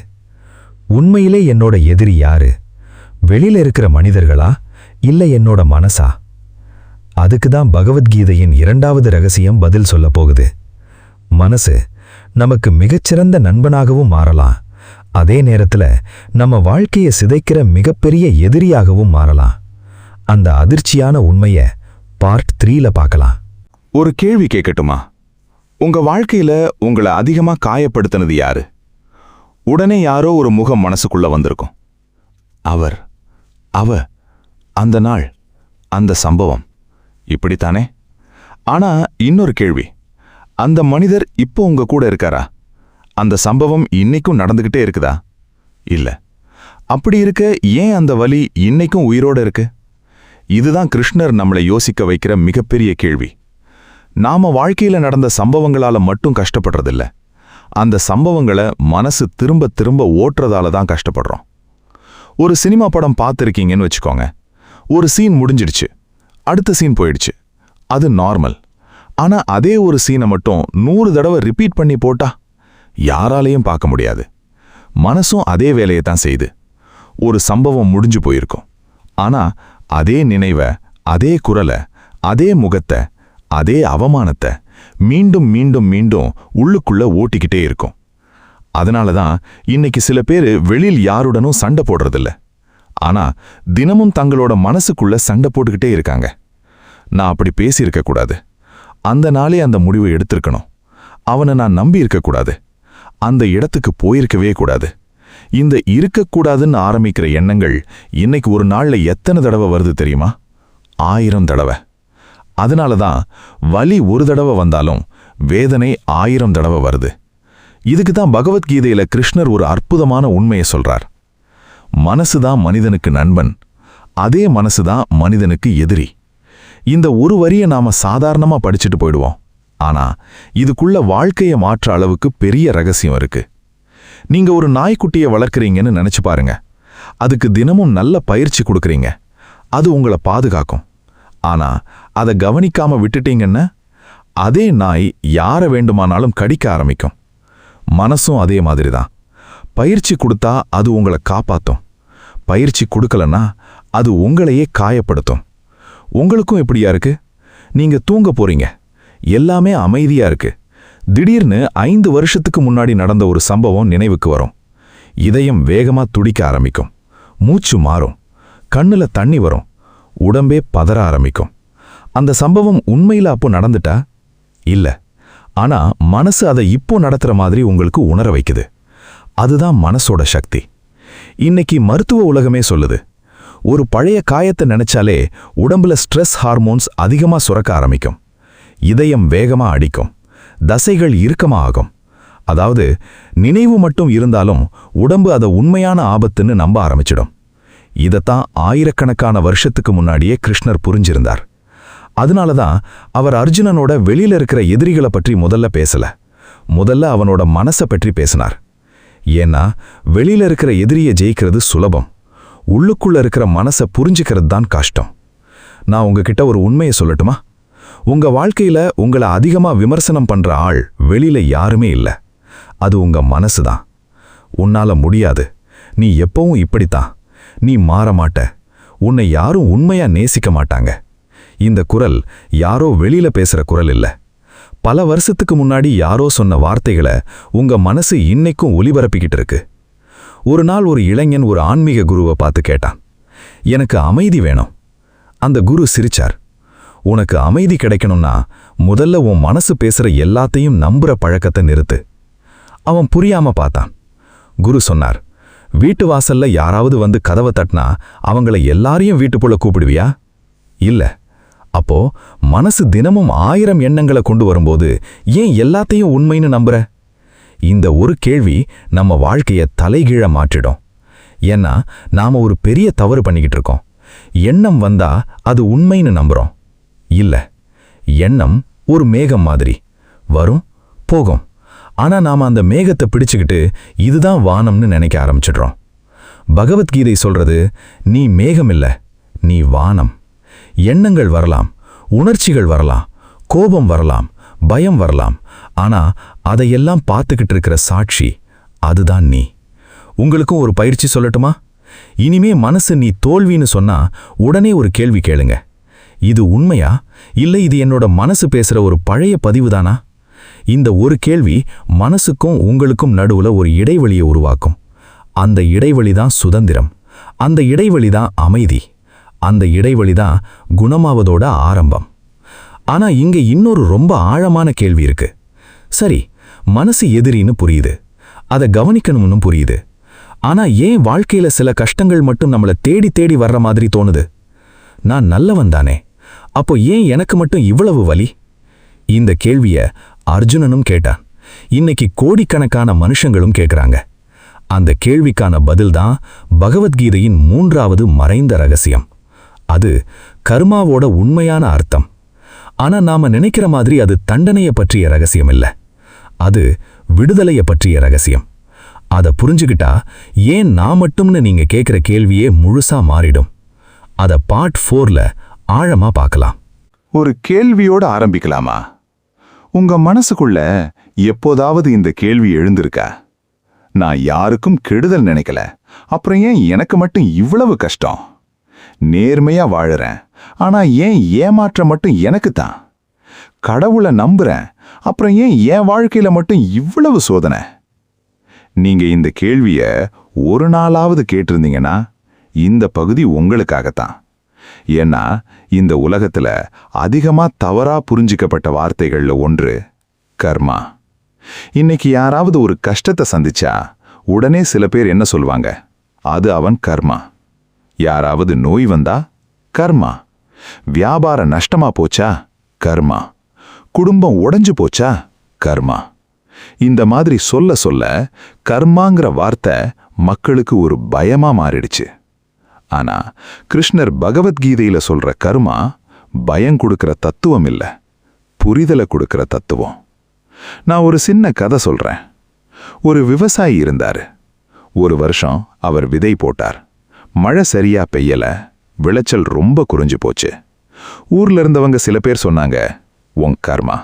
உண்மையிலே என்னோட எதிரி யாரு? வெளியில இருக்கிற மனிதர்களா, இல்ல என்னோட மனசா? அதுக்கு தான் பகவத்கீதையின் 2வது ரகசியம் பதில் சொல்ல போகுது. மனசு நமக்கு மிகச்சிறந்த நண்பனாகவும் மாறலாம், அதே நேரத்துல நம்ம வாழ்க்கையை சிதைக்கிற மிகப்பெரிய எதிரியாகவும் மாறலாம். அந்த அதிர்ச்சியான உண்மைய பார்ட் 3ல பார்க்கலாம். ஒரு கேள்வி கேட்கட்டுமா? உங்க வாழ்க்கையில உங்களை அதிகமா காயப்படுத்தினது யாரு? உடனே யாரோ ஒரு முகம் மனசுக்குள்ள வந்திருக்கும். அவர், அவ, அந்த நாள், அந்த சம்பவம், இப்படித்தானே? ஆனா இன்னொரு கேள்வி, அந்த மனிதர் இப்போ உங்க கூட இருக்காரா? அந்த சம்பவம் இன்னைக்கும் நடந்துகிட்டே இருக்குதா? இல்ல. அப்படி இருக்க ஏன் அந்த வலி இன்னைக்கும் உயிரோட இருக்கு? இதுதான் கிருஷ்ணர் நம்மளை யோசிக்க வைக்கிற மிகப்பெரிய கேள்வி. நாம வாழ்க்கையில நடந்த சம்பவங்களால மட்டும் கஷ்டப்படுறதில்ல, அந்த சம்பவங்களை மனசு திரும்ப திரும்ப ஓட்டுறதால தான் கஷ்டப்படுறோம். ஒரு சினிமா படம் பார்த்துருக்கீங்கன்னு வச்சுக்கோங்க. ஒரு சீன் முடிஞ்சிடுச்சு, அடுத்த சீன் போயிடுச்சு. அது நார்மல். ஆனா அதே ஒரு சீனை மட்டும் 100 தடவை ரிப்பீட் பண்ணி போட்டா யாராலையும் பார்க்க முடியாது. மனசும் அதே வேலையை தான் செய்யுது. ஒரு சம்பவம் முடிஞ்சு போயிருக்கும், ஆனா அதே நினைவை, அதே குரலை, அதே முகத்தை, அதே அவமானத்தை மீண்டும் மீண்டும் மீண்டும் உள்ளுக்குள்ள ஓட்டிக்கிட்டே இருக்கும். அதனால தான் இன்னைக்கு சில பேர் வெளியில் யாருடனும் சண்டை போடுறதில்ல, ஆனா தினமும் தங்களோட மனசுக்குள்ள சண்டை போட்டுக்கிட்டே இருக்காங்க. நான் அப்படி பேசியிருக்க கூடாது, அந்த நாளே அந்த முடிவை எடுத்திருக்கணும், அவனை நான் நம்பி இருக்கக்கூடாது, அந்த இடத்துக்கு போயிருக்கவே கூடாது. இந்த இருக்கக்கூடாதுன்னு ஆரம்பிக்கிற எண்ணங்கள் இன்னைக்கு ஒரு நாள்ல எத்தனை தடவை வருது தெரியுமா? 1000 தடவை. அதனால தான் வலி ஒரு தடவை வந்தாலும் வேதனை 1000 தடவை வருது. இதுக்கு தான் பகவத்கீதையில கிருஷ்ணர் ஒரு அற்புதமான உண்மையை சொல்றார். மனசுதான் மனிதனுக்கு நண்பன், அதே மனசுதான் மனிதனுக்கு எதிரி. இந்த ஒரு வரியை நாம சாதாரணமா படிச்சுட்டு போயிடுவோம். ஆனா இதுக்குள்ள வாழ்க்கையை மாற்ற அளவுக்கு பெரிய ரகசியம் இருக்கு. நீங்க ஒரு நாய்க்குட்டியை வளர்க்குறீங்கன்னு நினைச்சு பாருங்க. அதுக்கு தினமும் நல்ல பயிற்சி கொடுக்குறீங்க, அது உங்களை பாதுகாக்கும். ஆனா அதை கவனிக்காம விட்டுட்டீங்கன்னா அதே நாய் யாரை வேண்டுமானாலும் கடிக்க ஆரம்பிக்கும். மனசும் அதே மாதிரி தான். பயிற்சி கொடுத்தா அது உங்களை காப்பாத்தும், பயிற்சி கொடுக்கலன்னா அது உங்களையே காயப்படுத்தும். உங்களுக்கும் எப்படியா இருக்கு? நீங்க தூங்க போறீங்க, எல்லாமே அமைதியா இருக்கு. திடீர்னு 5 வருஷத்துக்கு முன்னாடி நடந்த ஒரு சம்பவம் நினைவுக்கு வரும். இதயம் வேகமா துடிக்க ஆரம்பிக்கும், மூச்சு மாறும், கண்ணுல தண்ணி வரும், உடம்பே பதற ஆரம்பிக்கும். அந்த சம்பவம் உண்மையில அப்போ நடந்துட்டா? இல்ல. ஆனா மனசு அதை இப்போ நடத்துற மாதிரி உங்களுக்கு உணர வைக்குது. அதுதான் மனசோட சக்தி. இன்னைக்கு மருத்துவ உலகமே சொல்லுது, ஒரு பழைய காயத்தை நினைச்சாலே உடம்புல ஸ்ட்ரெஸ் ஹார்மோன்ஸ் அதிகமா சுரக்க ஆரம்பிக்கும், இதயம் வேகமா அடிக்கும், தசைகள் இறுக்கமா ஆகும். அதாவது நினைவு மட்டும் இருந்தாலும் உடம்பு அதை உண்மையான ஆபத்துன்னு நம்ப ஆரம்பிச்சிடும். இதத்தான் ஆயிரக்கணக்கான வருஷத்துக்கு முன்னாடியே கிருஷ்ணர் புரிஞ்சிருந்தார். அதனால தான் அவர் அர்ஜுனனோட வெளியில இருக்கிற எதிரிகளை பற்றி முதல்ல பேசல, முதல்ல அவனோட மனசை பற்றி பேசினார். ஏன்னா வெளியில இருக்கிற எதிரியை ஜெயிக்கிறது சுலபம், உள்ளுக்குள்ள இருக்கிற மனசை புரிஞ்சுக்கிறது தான் கஷ்டம். நான் உங்ககிட்ட ஒரு உண்மையை சொல்லட்டுமா? உங்க வாழ்க்கையில உங்களை அதிகமா விமர்சனம் பண்ற ஆள் வெளியில யாருமே இல்ல, அது உங்க மனசு தான். உன்னால முடியாது, நீ எப்பவும் இப்படித்தான், நீ மாற மாட்ட, உன்னை யாரும் உண்மையா நேசிக்க மாட்டாங்க. இந்த குரல் யாரோ வெளியில பேசுற குரல் இல்ல. பல வருஷத்துக்கு முன்னாடி யாரோ சொன்ன வார்த்தைகளை உங்க மனசு இன்னைக்கும் ஒலிபரப்பிக்கிட்டு இருக்கு. ஒரு நாள் ஒரு இளைஞன் ஒரு ஆன்மீக குருவை பார்த்து கேட்டான், எனக்கு அமைதி வேணும். அந்த குரு சிரிச்சார். உனக்கு அமைதி கிடைக்கணும்னா முதல்ல உன் மனசு பேசுற எல்லாத்தையும் நம்புற பழக்கத்தை நிறுத்து. அவன் புரியாம பார்த்தான். குரு சொன்னார், வீட்டு வாசல்ல யாராவது வந்து கதவை தட்டினா அவங்கள எல்லாரையும் வீட்டுக்குள்ள கூப்பிடுவியா? இல்ல. அப்போ மனசு தினமும் 1000 எண்ணங்களை கொண்டு வரும்போது ஏன் எல்லாத்தையும் உண்மைன்னு நம்புற? இந்த ஒரு கேள்வி நம்ம வாழ்க்கைய தலைகீழ மாற்றிடும். ஏன்னா நாம ஒரு பெரிய தவறு பண்ணிக்கிட்டு இருக்கோம். எண்ணம் வந்தா அது உண்மைன்னு நம்புறோம். இல்ல, எண்ணம் ஒரு மேகம் மாதிரி வரும் போகும். ஆனா நாம அந்த மேகத்தை பிடிச்சுக்கிட்டு இதுதான் வானம்னு நினைக்க ஆரம்பிச்சிடுறோம். பகவத்கீதை சொல்றது, நீ மேகம் இல்ல, நீ வானம். எண்ணங்கள் வரலாம், உணர்ச்சிகள் வரலாம், கோபம் வரலாம், பயம் வரலாம். ஆனா அதையெல்லாம் பார்த்துக்கிட்டு இருக்கிற சாட்சி அதுதான் நீ. உங்களுக்கும் ஒரு பயிற்சி சொல்லட்டுமா? இனிமே மனசு நீ தோல்வின்னு சொன்னா உடனே ஒரு கேள்வி கேளுங்க. இது உண்மையா, இல்ல இது என்னோட மனசு பேசுற ஒரு பழைய பதிவுதானா? இந்த ஒரு கேள்வி மனசுக்கும் உங்களுக்கும் நடுவுல ஒரு இடைவெளியை உருவாக்கும். அந்த இடைவெளிதான் சுதந்திரம், அந்த இடைவெளிதான் அமைதி, அந்த இடைவெளிதான் குணமாவதோட ஆரம்பம். ஆனா இங்க இன்னொரு ரொம்ப ஆழமான கேள்வி இருக்கு. சரி, மனசு எதிரின்னு புரியுது, அதை கவனிக்கணும்னு புரியுது. ஆனா ஏன் வாழ்க்கையில சில கஷ்டங்கள் மட்டும் நம்மள தேடி தேடி வர்ற மாதிரி தோணுது? நான் நல்லவன் தானே, அப்போ ஏன் எனக்கு மட்டும் இவ்வளவு வலி? இந்த கேள்விய அர்ஜுனனும் கேட்டான். இன்னைக்கு கோடிக்கணக்கான மனுஷங்களும் கேட்கறாங்க. அந்த கேள்விக்கான பதில்தான் பகவத்கீதையின் 3வது மறைந்த ரகசியம். அது கர்மாவோட உண்மையான அர்த்தம். ஆனா நாம நினைக்கிற மாதிரி அது தண்டனைய பற்றிய ரகசியம் இல்ல. அது விடுதலைய பற்றிய ரகசியம். அதை புரிஞ்சுக்கிட்டா ஏன் நான் மட்டும்னு நீங்க கேட்கிற கேள்வியே முழுசா மாறிடும். அத பார்ட் 4ல ஆழமா பார்க்கலாம். ஒரு கேள்வியோட ஆரம்பிக்கலாமா? உங்க மனசுக்குள்ள எப்போதாவது இந்த கேள்வி எழுந்திருக்கா? நான் யாருக்கும் கெடுதல் நினைக்கல, அப்புறம் ஏன் எனக்கு மட்டும் இவ்வளவு கஷ்டம்? நேர்மையா வாழறேன், ஆனா ஏன் ஏமாற்றம் மட்டும் எனக்கு தான்? கடவுளை நம்புறேன், அப்புறம் ஏன் என் வாழ்க்கையில மட்டும் இவ்வளவு சோதனை? நீங்க இந்த கேள்விய ஒரு நாளாவது கேட்டிருந்தீங்கன்னா இந்த பகுதி உங்களுக்காகத்தான். ஏன்னா இந்த உலகத்துல அதிகமா தவறா புரிஞ்சிக்கப்பட்ட வார்த்தைகள்ல ஒன்று கர்மா. இன்னைக்கு யாராவது ஒரு கஷ்டத்தை சந்திச்சா உடனே சில பேர் என்ன சொல்வாங்க? அது அவன் கர்மா. யாராவது நோய் வந்தா கர்மா. வியாபார நஷ்டமா போச்சா கர்மா. குடும்பம் உடைஞ்சு போச்சா கர்மா. இந்த மாதிரி சொல்ல சொல்ல கர்மாங்கிற வார்த்தை மக்களுக்கு ஒரு பயமா மாறிடுச்சு. ஆனா கிருஷ்ணர் பகவத்கீதையில சொல்ற கர்மா பயம் கொடுக்கிற தத்துவம் இல்ல, புரிதலை கொடுக்கிற தத்துவம். நான் ஒரு சின்ன கதை சொல்றேன். ஒரு விவசாயி இருந்தாரு. ஒரு வருஷம் அவர் விதை போட்டார். மழை சரியா பெய்யல, விளைச்சல் ரொம்ப குறைஞ்சு போச்சு. ஊர்ல இருந்தவங்க சில பேர் சொன்னாங்க, உன் கர்மா.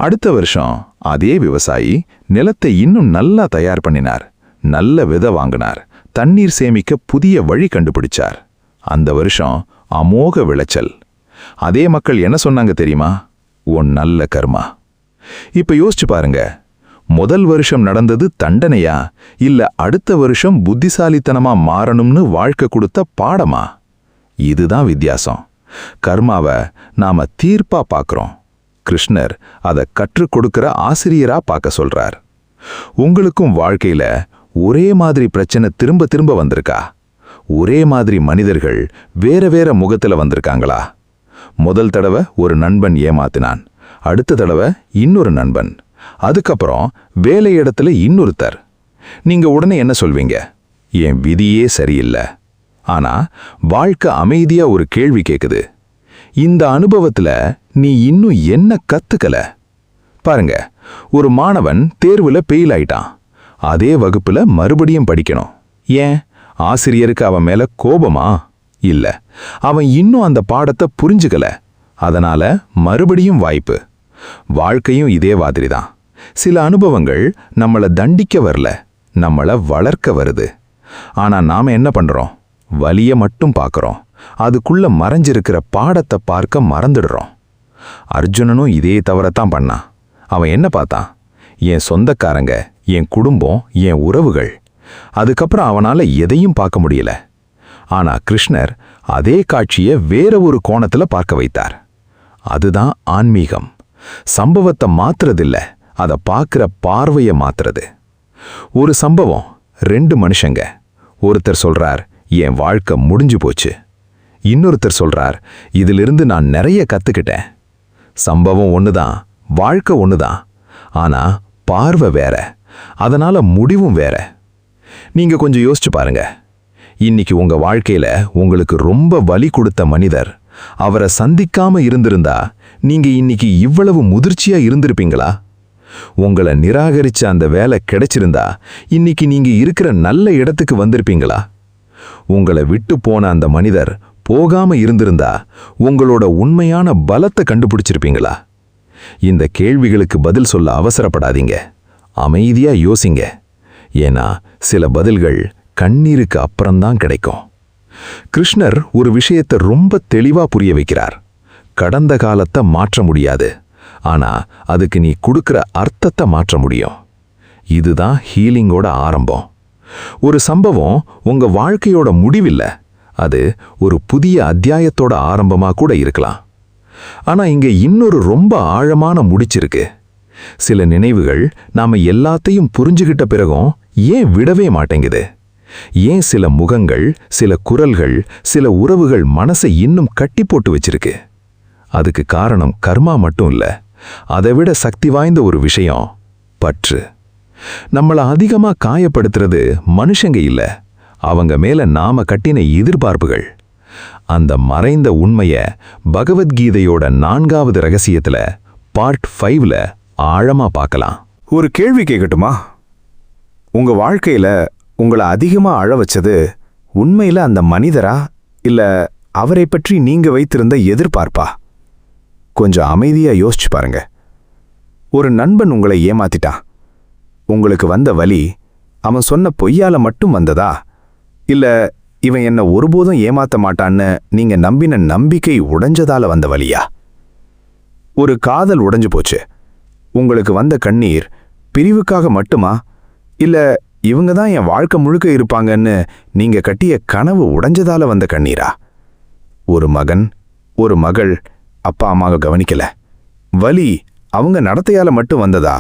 அடுத்த வருஷம் அதே விவசாயி நிலத்தை இன்னும் நல்லா தயார் பண்ணினார். நல்ல விதை வாங்கினார். தண்ணீர் சேமிக்க புதிய வழி கண்டுபிடிச்சார். அந்த வருஷம் அமோக விளைச்சல். அதே மக்கள் என்ன சொன்னாங்க தெரியுமா? உன் நல்ல கர்மா. இப்ப யோசிச்சு பாருங்க, முதல் வருஷம் நடந்தது தண்டனையா, இல்ல அடுத்த வருஷம் புத்திசாலித்தனமா மாறணும்னு வாழ்க்கை கொடுத்த பாடமா? இதுதான் வித்தியாசம். கர்மாவை நாம தீர்ப்பா பார்க்கிறோம். கிருஷ்ணர் அதை கற்றுக் கொடுக்கிற ஆசிரியரா பார்க்க சொல்றார். உங்களுக்கும் வாழ்க்கையில ஒரே மாதிரி பிரச்சனை திரும்ப திரும்ப வந்திருக்கா? ஒரே மாதிரி மனிதர்கள் வேற வேற முகத்துல வந்திருக்காங்களா? முதல் தடவை ஒரு நண்பன் ஏமாத்தினான், அடுத்த தடவை இன்னொரு நண்பன், அதுக்கப்புறம் வேலை இடத்துல இன்னொருத்தர். நீங்க உடனே என்ன சொல்வீங்க? என் விதியே சரியில்லை. ஆனா வாழ்க்கை அமைதியா ஒரு கேள்வி கேக்குது. இந்த அனுபவத்துல நீ இன்னும் என்ன கத்துக்கல? பாருங்க, ஒரு மாணவன் தேர்வுல ஃபெயில் ஆயிட்டான். அதே வகுப்புல மறுபடியும் படிக்கணும். ஏன்? ஆசிரியருக்கு அவன் மேல கோபமா? இல்ல, அவன் இன்னும் அந்த பாடத்தை புரிஞ்சுக்கல. அதனால மறுபடியும் வாய்ப்பு. வாழ்க்கையும் இதே மாதிரிதான். சில அனுபவங்கள் நம்மள தண்டிக்க வரல, நம்மள வளர்க்க வருது. ஆனா நாம என்ன பண்றோம்? வலிய மட்டும் பார்க்கறோம். அதுக்குள்ள மறைஞ்சிருக்கிற பாடத்தை பார்க்க மறந்துடுறோம். அர்ஜுனனும் இதே தவறத்தான் பண்ணான். அவன் என்ன பார்த்தான்? என் சொந்தக்காரங்க, என் குடும்பம், என் உறவுகள். அதுக்கப்புறம் அவனால எதையும் பார்க்க முடியல. ஆனா கிருஷ்ணர் அதே காட்சியை வேற ஒரு கோணத்துல பார்க்க வைத்தார். அதுதான் ஆன்மீகம். சம்பவத்தை மாத்துறதில்ல, அதை பார்க்கிற பார்வையை மாத்துறது. ஒரு சம்பவம், 2 மனுஷங்க. ஒருத்தர் சொல்றார், என் வாழ்க்கை முடிஞ்சு போச்சு. இன்னொருத்தர் சொல்றார், இதிலிருந்து நான் நிறைய கத்துக்கிட்டேன். சம்பவம் ஒண்ணுதான், வாழ்க்கை ஒண்ணுதான். ஆனா பார்வை வேற, அதனால முடிவும் வேற. நீங்க கொஞ்சம் யோசிச்சு பாருங்க. இன்னைக்கு உங்க வாழ்க்கையில உங்களுக்கு ரொம்ப வலி கொடுத்த மனிதர், அவரை சந்திக்காம இருந்திருந்தா நீங்க இன்னைக்கு இவ்வளவு முதிர்ச்சியா இருந்திருப்பீங்களா? உங்களை நிராகரிச்ச அந்த வேலை கிடைச்சிருந்தா இன்னைக்கு நீங்க இருக்கிற நல்ல இடத்துக்கு வந்திருப்பீங்களா? உங்களை விட்டு போன அந்த மனிதர் போகாம இருந்திருந்தா உங்களோட உண்மையான பலத்தை கண்டுபிடிச்சிருப்பீங்களா? இந்த கேள்விகளுக்கு பதில் சொல்ல அவசரப்படாதீங்க. அமைதியா யோசிங்க. ஏன்னா சில பதில்கள் கண்ணீருக்கு அப்புறம்தான் கிடைக்கும். கிருஷ்ணர் ஒரு விஷயத்தை ரொம்ப தெளிவா புரிய வைக்கிறார். கடந்த காலத்தை மாற்ற முடியாது, ஆனா அதுக்கு நீ கொடுக்கிற அர்த்தத்தை மாற்ற முடியும். இதுதான் ஹீலிங்கோட ஆரம்பம். ஒரு சம்பவம் உங்க வாழ்க்கையோட முடிவில்ல, அது ஒரு புதிய அத்தியாயத்தோட ஆரம்பமா கூட இருக்கலாம். ஆனா இங்க இன்னொரு ரொம்ப ஆழமான முடிச்சிருக்கு. சில நினைவுகள் நாம எல்லாத்தையும் புரிஞ்சுகிட்ட பிறகும் ஏன் விடவே மாட்டேங்குது? ஏன் சில முகங்கள், சில குரல்கள், சில உறவுகள் மனசை இன்னும் கட்டி போட்டு வச்சிருக்கு? அதுக்கு காரணம் கர்மா மட்டும் இல்ல, அதைவிட சக்தி வாய்ந்த ஒரு விஷயம் பற்று. நம்மள அதிகமா காயப்படுத்துறது மனுஷங்க இல்ல, அவங்க மேல நாம கட்டின எதிர்பார்ப்புகள். அந்த மறைந்த உண்மைய பகவத்கீதையோட 4வது ரகசியத்துல பார்ட் 5ல ஆழமா பார்க்கலாம். ஒரு கேள்வி கேட்கட்டுமா? உங்க வாழ்க்கையில உங்களை அதிகமா அழ வச்சது உண்மையில அந்த மனிதரா இல்ல அவரை பற்றி நீங்க வைத்திருந்த எதிர்பார்ப்பா? கொஞ்சம் அமைதியா யோசிச்சு பாருங்க. ஒரு நண்பன் உங்களை ஏமாத்திட்டான். உங்களுக்கு வந்த வலி அவன் சொன்ன பொய்யால மட்டும் வந்ததா, இல்ல இவன் என்ன ஒருபோதும் ஏமாத்த மாட்டான்னு நீங்க நம்பின நம்பிக்கை உடைஞ்சதால வந்த வலியா? ஒரு காதல் உடைஞ்சு போச்சு. உங்களுக்கு வந்த கண்ணீர் பிரிவுக்காக மட்டுமா, இல்ல இவங்க தான் என் வாழ்க்கை முழுக்க இருப்பாங்கன்னு நீங்க கட்டிய கனவு உடைஞ்சதால வந்த கண்ணீரா? ஒரு மகன் ஒரு மகள் அப்பா அம்மாவை கவனிக்கல, வலி அவங்க நடத்தையால மட்டும் வந்ததா,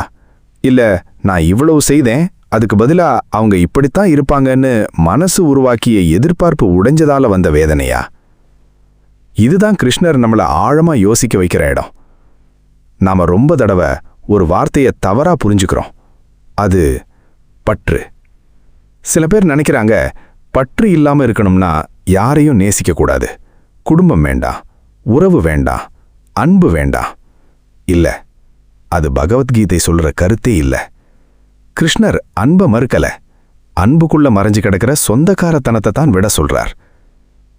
இல்ல நான் இவ்வளவு செய்தேன் அதுக்கு பதிலா அவங்க இப்படித்தான் இருப்பாங்கன்னு மனசு உருவாக்கிய எதிர்பார்ப்பு உடைஞ்சதால வந்த வேதனையா? இதுதான் கிருஷ்ணர் நம்மள ஆழமா யோசிக்க வைக்கிற இடம். நாம ரொம்ப தடவை ஒரு வார்த்தையை தவறா புரிஞ்சுக்கிறோம். அது பற்று. சில பேர் நினைக்கிறாங்க, பற்று இல்லாம இருக்கணும்னா யாரையும் நேசிக்க கூடாது, குடும்பம் வேண்டாம், உறவு வேண்டாம், அன்பு வேண்டாம். இல்ல, அது பகவத்கீதை சொல்ற கருத்தே இல்ல. கிருஷ்ணர் அன்பை மறுக்கல, அன்புக்குள்ள மறைஞ்சு கிடக்கிற சொந்தக்காரத்தனத்தை தான் விட சொல்றார்.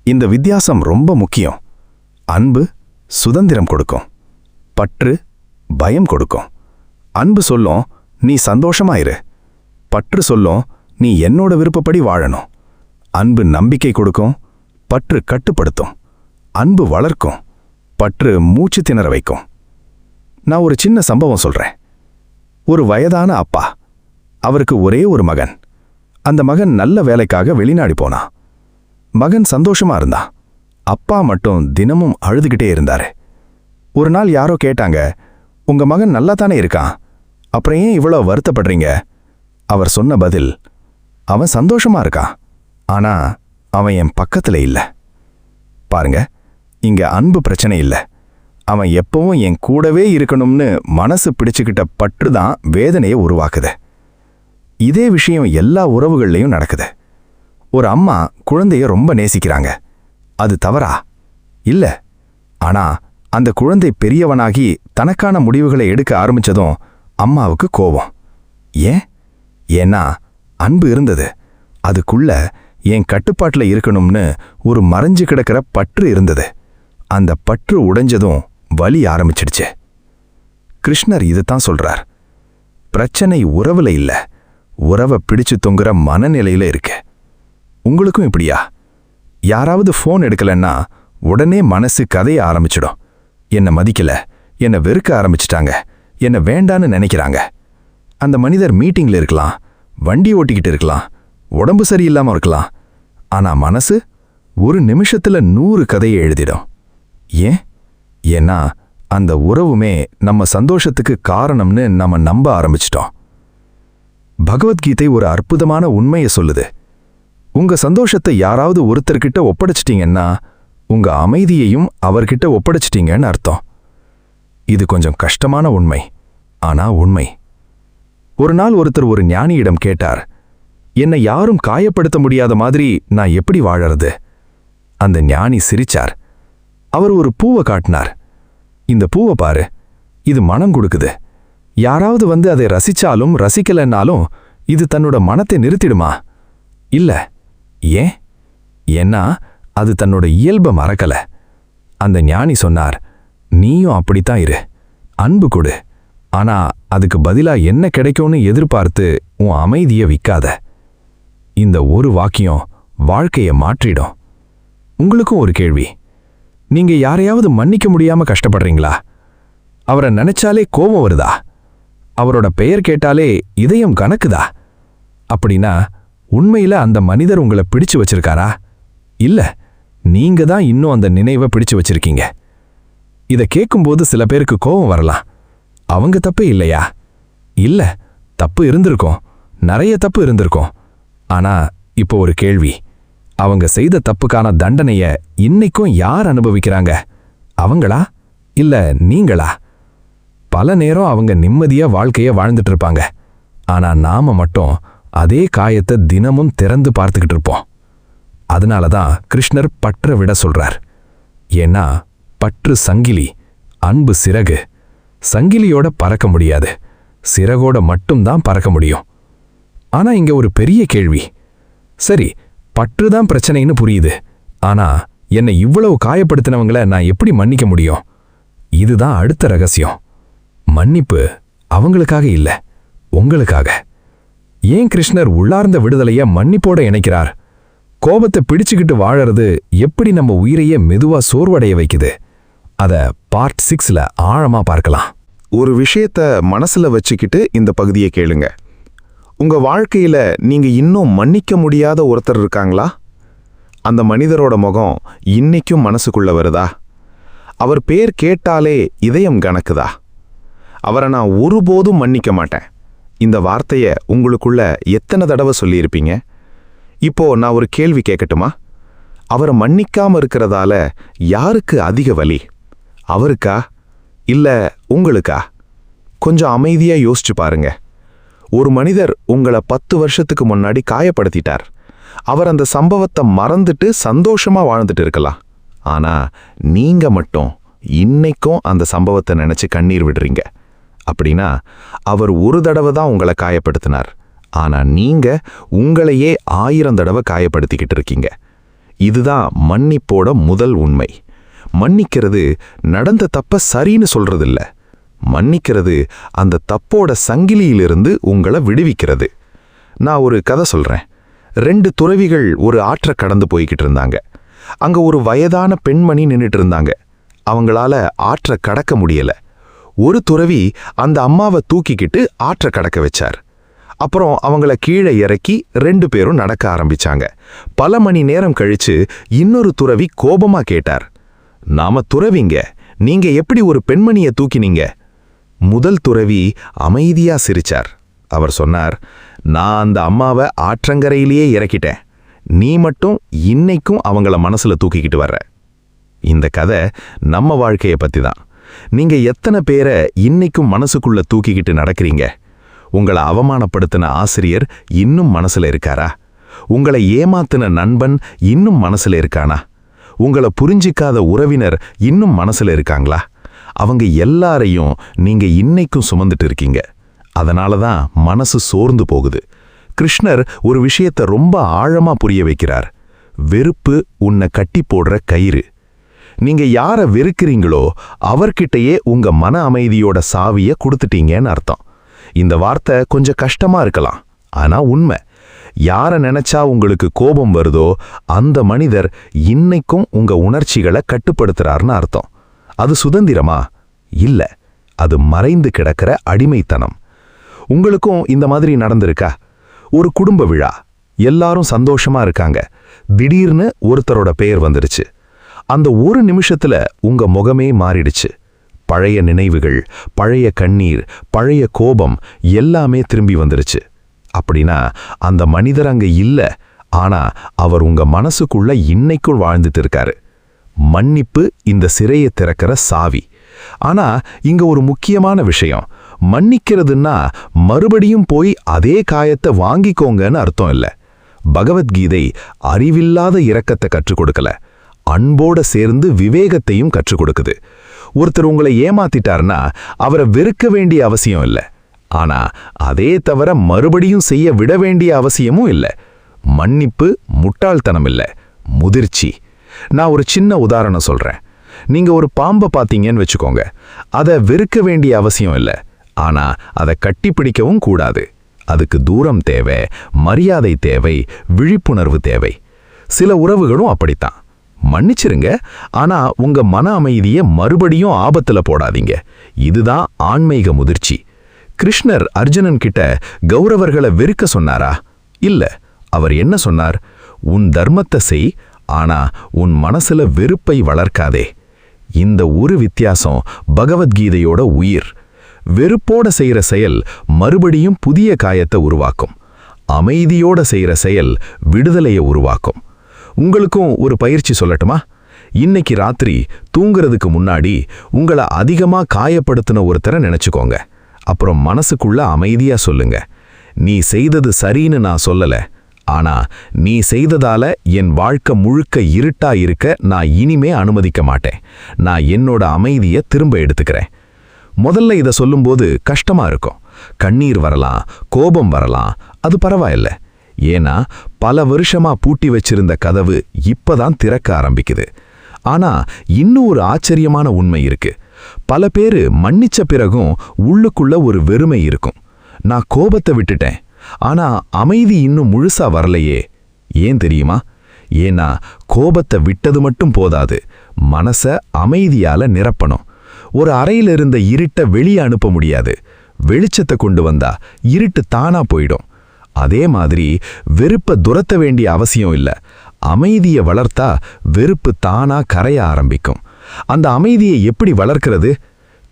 இந்த வித்தியாசம் ரொம்ப முக்கியம். அன்பு சுதந்திரம் கொடுக்கும், பற்று பயம் கொடுக்கும். அன்பு சொல்லும் நீ சந்தோஷமா இரு, பற்று சொல்லும் நீ என்னோட விருப்பப்படி வாழணும். அன்பு நம்பிக்கை கொடுக்கும், பற்று கட்டுப்படுத்தும். அன்பு வளர்க்கும், பற்று மூச்சு திணற வைக்கும். நான் ஒரு சின்ன சம்பவம் சொல்றேன். ஒரு வயதான அப்பா, அவருக்கு ஒரே ஒரு மகன். அந்த மகன் நல்ல வேலைக்காக வெளிநாடு போனான். மகன் சந்தோஷமா இருந்தான். அப்பா மட்டும் தினமும் அழுதுகிட்டே இருந்தாரு. ஒரு நாள் யாரோ கேட்டாங்க, உங்க மகன் நல்லா தானே இருக்கான், அப்புறம் ஏன் இவ்வளோ வருத்தப்படுறீங்க? அவர் சொன்ன பதில், அவன் சந்தோஷமா இருக்கான், ஆனா அவன் என் பக்கத்துல இல்ல. பாருங்க, இங்க அன்பு பிரச்சனை இல்ல, அவன் எப்பவும் என் கூடவே இருக்கணும்னு மனசு பிடிச்சுக்கிட்ட பற்று தான் வேதனையை உருவாக்குது. இதே விஷயம் எல்லா உறவுகள்லையும் நடக்குது. ஒரு அம்மா குழந்தைய ரொம்ப நேசிக்கிறாங்க, அது தவறா? இல்ல. ஆனா அந்த குழந்தை பெரியவனாகி தனக்கான முடிவுகளை எடுக்க ஆரம்பிச்சதும் அம்மாவுக்கு கோபம். ஏன்? ஏன்னா அன்பு இருந்தது, அதுக்குள்ள என் கட்டுப்பாட்டுல இருக்கணும்னு ஒரு மறைஞ்சு கிடக்கிற பற்று இருந்தது. அந்த பற்று உடைஞ்சதும் வலி ஆரம்பிச்சிடுச்சு. கிருஷ்ணர் இதுதான் சொல்றார். பிரச்சனை உறவுல இல்ல, உறவை பிடிச்சு தொங்குற மனநிலையில இருக்கு. உங்களுக்கும் இப்படியா? யாராவது ஃபோன் எடுக்கலன்னா உடனே மனசு கதைய ஆரம்பிச்சிடும். என்ன மதிக்கல, என்ன வெறுக்க ஆரம்பிச்சிட்டாங்க, என்ன வேண்டான்னு நினைக்கிறாங்க. அந்த மனிதர் மீட்டிங்ல இருக்கலாம், வண்டி ஓட்டிக்கிட்டு இருக்கலாம், உடம்பு சரியில்லாம இருக்கலாம். ஆனா மனசு ஒரு நிமிஷத்துல 100 கதையை எழுதிடும். ஏன்? ஏன்னா அந்த உறவுமே நம்ம சந்தோஷத்துக்கு காரணம்னு நம்ம நம்ப ஆரம்பிச்சிட்டோம். பகவத்கீதை ஒரு அற்புதமான உண்மையை சொல்லுது. உங்க சந்தோஷத்தை யாராவது ஒருத்தர்கிட்ட ஒப்படைச்சிட்டீங்கன்னா உங்க அமைதியையும் அவர்கிட்ட ஒப்படைச்சிட்டீங்கன்னு அர்த்தம். இது கொஞ்சம் கஷ்டமான உண்மை, ஆனா உண்மை. ஒரு நாள் ஒருத்தர் ஒரு ஞானியிடம் கேட்டார், என்னை யாரும் காயப்படுத்த முடியாத மாதிரி நான் எப்படி வாழறது? அந்த ஞானி சிரிச்சார். அவர் ஒரு பூவை காட்டினார். இந்த பூவை பாரு, இது மனம் கொடுக்குது. யாராவது வந்து அதை ரசிச்சாலும் ரசிக்கலன்னாலும் இது தன்னோட மனத்தை நிறுத்திடுமா? இல்ல. ஏன்? ஏன்னா அது தன்னோட இயல்பை மறக்கல. அந்த ஞானி சொன்னார், நீயும் அப்படித்தான் இரு, அன்பு கொடு, ஆனா அதுக்கு பதிலா என்ன கிடைக்கும்னு எதிர்பார்த்து உன் அமைதியை விக்காத. இந்த ஒரு வாக்கியம் வாழ்க்கையை மாற்றிடும். உங்களுக்கும் ஒரு கேள்வி. நீங்க யாரையாவது மன்னிக்க முடியாம கஷ்டப்படுறீங்களா? அவரை நினைச்சாலே கோபம் வருதா? அவரோட பெயர் கேட்டாலே இதயம் கனக்குதா? அப்படின்னா உண்மையில அந்த மனிதர் உங்களை பிடிச்சு வச்சிருக்காரா? இல்ல, நீங்க தான் இன்னும் அந்த நினைவை பிடிச்சு வச்சிருக்கீங்க. இதை கேட்கும்போது சில பேருக்கு கோபம் வரலாம். அவங்க தப்பு இல்லையா? இல்ல, தப்பு இருந்திருக்கும், நிறைய தப்பு இருந்திருக்கும். ஆனா இப்போ ஒரு கேள்வி, அவங்க செய்த தப்புக்கான தண்டனைய இன்னைக்கும் யார் அனுபவிக்கிறாங்க? அவங்களா இல்ல நீங்களா? பல நேரம் அவங்க நிம்மதியா வாழ்க்கைய வாழ்ந்துட்டு இருப்பாங்க. ஆனா நாம மட்டும் அதே காயத்தை தினமும் திறந்து பார்த்துக்கிட்டு இருப்போம். அதனாலதான் கிருஷ்ணர் பற்ற விட சொல்றார். ஏன்னா பற்று சங்கிலி, அன்பு சிறகு. சங்கிலியோட பறக்க முடியாது, சிறகோட மட்டும்தான் பறக்க முடியும். ஆனா இங்க ஒரு பெரிய கேள்வி. சரி, பற்றுதான் பிரச்சனைன்னு புரியுது. ஆனா என்னை இவ்வளவு காயப்படுத்தினவங்கள நான் எப்படி மன்னிக்க முடியும்? இதுதான் அடுத்த ரகசியம். மன்னிப்பு அவங்களுக்காக இல்ல, உங்களுக்காக. ஏன் கிருஷ்ணர் உள்ளார்ந்த விடுதலைய மன்னிப்போட இணைக்கிறார்? கோபத்தை பிடிச்சுக்கிட்டு வாழறது எப்படி நம்ம உயிரையே மெதுவா சோர்வடைய வைக்குது? அத பார்ட் 6ல ஆழமா பார்க்கலாம். ஒரு விஷயத்த மனசுல வச்சுக்கிட்டு இந்த பகுதியை கேளுங்க. உங்க வாழ்க்கையில நீங்க இன்னும் மன்னிக்க முடியாத ஒருத்தர் இருக்காங்களா? அந்த மனிதரோட முகம் இன்னைக்கும் மனசுக்குள்ள வருதா? அவர் பேர் கேட்டாலே இதயம் கணக்குதா? அவரை நான் ஒருபோதும் மன்னிக்க மாட்டேன், இந்த வார்த்தைய உங்களுக்குள்ள எத்தனை தடவை சொல்லியிருப்பீங்க? இப்போ நான் ஒரு கேள்வி கேட்கட்டுமா? அவரை மன்னிக்காம இருக்கிறதால யாருக்கு அதிக வலி? அவருக்கா இல்ல உங்களுக்கா? கொஞ்சம் அமைதியா யோசிச்சு பாருங்க. ஒரு மனிதர் உங்களை 10 வருஷத்துக்கு முன்னாடி காயப்படுத்திட்டார். அவர் அந்த சம்பவத்தை மறந்துட்டு சந்தோஷமா வாழ்ந்துட்டு இருக்கலாம். ஆனா நீங்க மட்டும் இன்னைக்கும் அந்த சம்பவத்தை நினைச்சு கண்ணீர் விடுறீங்க. அப்படின்னா அவர் ஒரு தடவை தான் உங்களை காயப்படுத்தினார், ஆனா நீங்க உங்களையே 1000 தடவை காயப்படுத்திக்கிட்டு இருக்கீங்க. இதுதான் மன்னிப்போட முதல் உண்மை. மன்னிக்கிறது நடந்த தப்ப சரின்னு சொல்றதில்ல. மன்னிக்கிறது அந்த தப்போட சங்கிலியிலிருந்து உங்களை விடுவிக்கிறது. நான் ஒரு கதை சொல்றேன். 2 துறவிகள் ஒரு ஆற்றை கடந்து போய்கிட்டு இருந்தாங்க. அங்க ஒரு வயதான பெண்மணி நின்னுட்டு இருந்தாங்க. அவங்களால ஆற்றை கடக்க முடியல. ஒரு துறவி அந்த அம்மாவை தூக்கிக்கிட்டு ஆற்றை கடக்க வச்சார். அப்புறம் அவங்கள கீழே இறக்கி 2 பேரும் நடக்க ஆரம்பிச்சாங்க. பல மணி நேரம் கழிச்சு இன்னொரு துறவி கோபமா கேட்டார், நாம துறவிங்க, நீங்க எப்படி ஒரு பெண்மணியை தூக்கினீங்க? முதல் துறவி அமைதியா சிரிச்சார். அவர் சொன்னார், நான் அந்த அம்மாவை ஆற்றங்கரையிலேயே இறக்கிட்டேன், நீ மட்டும் இன்னைக்கும் அவங்கள மனசுல தூக்கிக்கிட்டு வர்ற. இந்த கதை நம்ம வாழ்க்கையை பத்தி தான். நீங்க எத்தனை பேரை இன்னைக்கும் மனசுக்குள்ள தூக்கிக்கிட்டு நடக்கிறீங்க? உங்களை அவமானப்படுத்தின ஆசிரியர் இன்னும் மனசுல இருக்காரா? உங்களை ஏமாத்தின நண்பன் இன்னும் மனசுல இருக்கானா? உங்களை புரிஞ்சிக்காத உறவினர் இன்னும் மனசுல இருக்காங்களா? அவங்க எல்லாரையும் நீங்க இன்னைக்கும் சுமந்துட்டு இருக்கீங்க. அதனால தான் மனசு சோர்ந்து போகுது. கிருஷ்ணர் ஒரு விஷயத்தை ரொம்ப ஆழமா புரிய வைக்கிறார். வெறுப்பு உன்னை கட்டி போடுற கயிறு. நீங்க யாரை வெறுக்கிறீங்களோ அவர்கிட்டயே உங்க மன அமைதியோட சாவியை கொடுத்துட்டீங்கன்னு அர்த்தம். இந்த வார்த்தை கொஞ்சம் கஷ்டமா இருக்கலாம், ஆனா உண்மை. யாரை நினைச்சா உங்களுக்கு கோபம் வருதோ அந்த மனிதர் இன்னைக்கும் உங்க உணர்ச்சிகளை கட்டுப்படுத்துறாருன்னு அர்த்தம். அது சுதந்திரமா? இல்ல, அது மறைந்து கிடக்கிற அடிமைத்தனம். உங்களுக்கும் இந்த மாதிரி நடந்திருக்கா? ஒரு குடும்ப விழா, எல்லாரும் சந்தோஷமா இருக்காங்க. திடீர்னு ஒருத்தரோட பெயர் வந்துருச்சு. அந்த ஒரு நிமிஷத்துல உங்க முகமே மாறிடுச்சு. பழைய நினைவுகள், பழைய கண்ணீர், பழைய கோபம் எல்லாமே திரும்பி வந்துருச்சு. அப்படின்னா அந்த மனிதர் அங்க இல்ல, ஆனா அவர் உங்க மனசுக்குள்ள இன்னைக்குள் வாழ்ந்துட்டு இருக்காரு. மன்னிப்பு இந்த சிறையை திறக்கிற சாவி. ஆனா இங்க ஒரு முக்கியமான விஷயம். மன்னிக்கிறதுன்னா மறுபடியும் போய் அதே காயத்தை வாங்கிக்கோங்கன்னு அர்த்தம் இல்ல. பகவத்கீதை அறிவில்லாத இரக்கத்தை கற்றுக் கொடுக்கல, அன்போட சேர்ந்து விவேகத்தையும் கற்றுக் கொடுக்குது. ஒருத்தர் உங்களை ஏமாத்திட்டார்னா அவரை வெறுக்க வேண்டிய அவசியம் இல்லை, ஆனா அதே தவிர மறுபடியும் செய்ய விட வேண்டிய அவசியமும் இல்லை. மன்னிப்பு முட்டாள்தனம் இல்லை, முதிர்ச்சி. நான் ஒரு சின்ன உதாரணம் சொல்றேன். நீங்க ஒரு பாம்பை பார்த்தீங்கன்னு வச்சுக்கோங்க. அதை வெறுக்க வேண்டிய அவசியம் இல்லை, ஆனா அதை கட்டிப்பிடிக்கவும் கூடாது. அதுக்கு தூரம் தேவை, மரியாதை தேவை, விழிப்புணர்வு தேவை. சில உறவுகளும் அப்படித்தான். மன்னிச்சிருங்க, ஆனா உங்க மன அமைதியை மறுபடியும் ஆபத்துல போடாதீங்க. இதுதான் ஆன்மீக முதிர்ச்சி. கிருஷ்ணர் அர்ஜுனன் கிட்ட கௌரவர்களை வெறுக்க சொன்னாரா? இல்ல. அவர் என்ன சொன்னார்? உன் தர்மத்தை செய், ஆனா உன் மனசுல வெறுப்பை வளர்க்காதே. இந்த ஒரு வித்தியாசம் பகவத்கீதையோட உயிர். வெறுப்போட செய்யற செயல் மறுபடியும் புதிய காயத்தை உருவாக்கும். அமைதியோட செய்யற செயல் விடுதலையை உருவாக்கும். உங்களுக்கும் ஒரு பயிற்சி சொல்லட்டுமா? இன்னைக்கு ராத்திரி தூங்குறதுக்கு முன்னாடி உங்களை அதிகமா காயப்படுத்தின ஒருத்தரை நினைச்சுக்கோங்க. அப்புறம் மனசுக்குள்ள அமைதியா சொல்லுங்க, நீ செய்தது சரின்னு நான் சொல்லல, ஆனா நீ செய்ததால என் வாழ்க்கை முழுக்க இருட்டா இருக்க நான் இனிமே அனுமதிக்க மாட்டேன். நான் என்னோட அமைதியை திரும்ப எடுத்துக்கிறேன். முதல்ல இதை சொல்லும்போது கஷ்டமா இருக்கும். கண்ணீர் வரலாம், கோபம் வரலாம். அது பரவாயில்ல. ஏன்னா பல வருஷமா பூட்டி வச்சிருந்த கதவு இப்பதான் திறக்க ஆரம்பிக்குது. ஆனா இன்னும் ஒரு ஆச்சரியமான உண்மை இருக்கு. பல பேரு மன்னிச்ச பிறகும் உள்ளுக்குள்ள ஒரு வெறுமை இருக்கும். நான் கோபத்தை விட்டுட்டேன், ஆனா அமைதி இன்னும் முழுசா வரலையே. ஏன் தெரியுமா? ஏன்னா கோபத்தை விட்டது மட்டும் போதாது, மனச அமைதியால நிரப்பணும். ஒரு அறையில இருந்த இருட்டை வெளியே அனுப்ப முடியாது. வெளிச்சத்தை கொண்டு வந்தா இருட்டு தானா போயிடும். அதே மாதிரி வெறுப்பை துரத்த வேண்டிய அவசியம் இல்ல. அமைதியை வளர்த்தா வெறுப்பு தானா கரைய ஆரம்பிக்கும். அந்த அமைதியை எப்படி வளர்க்கிறது?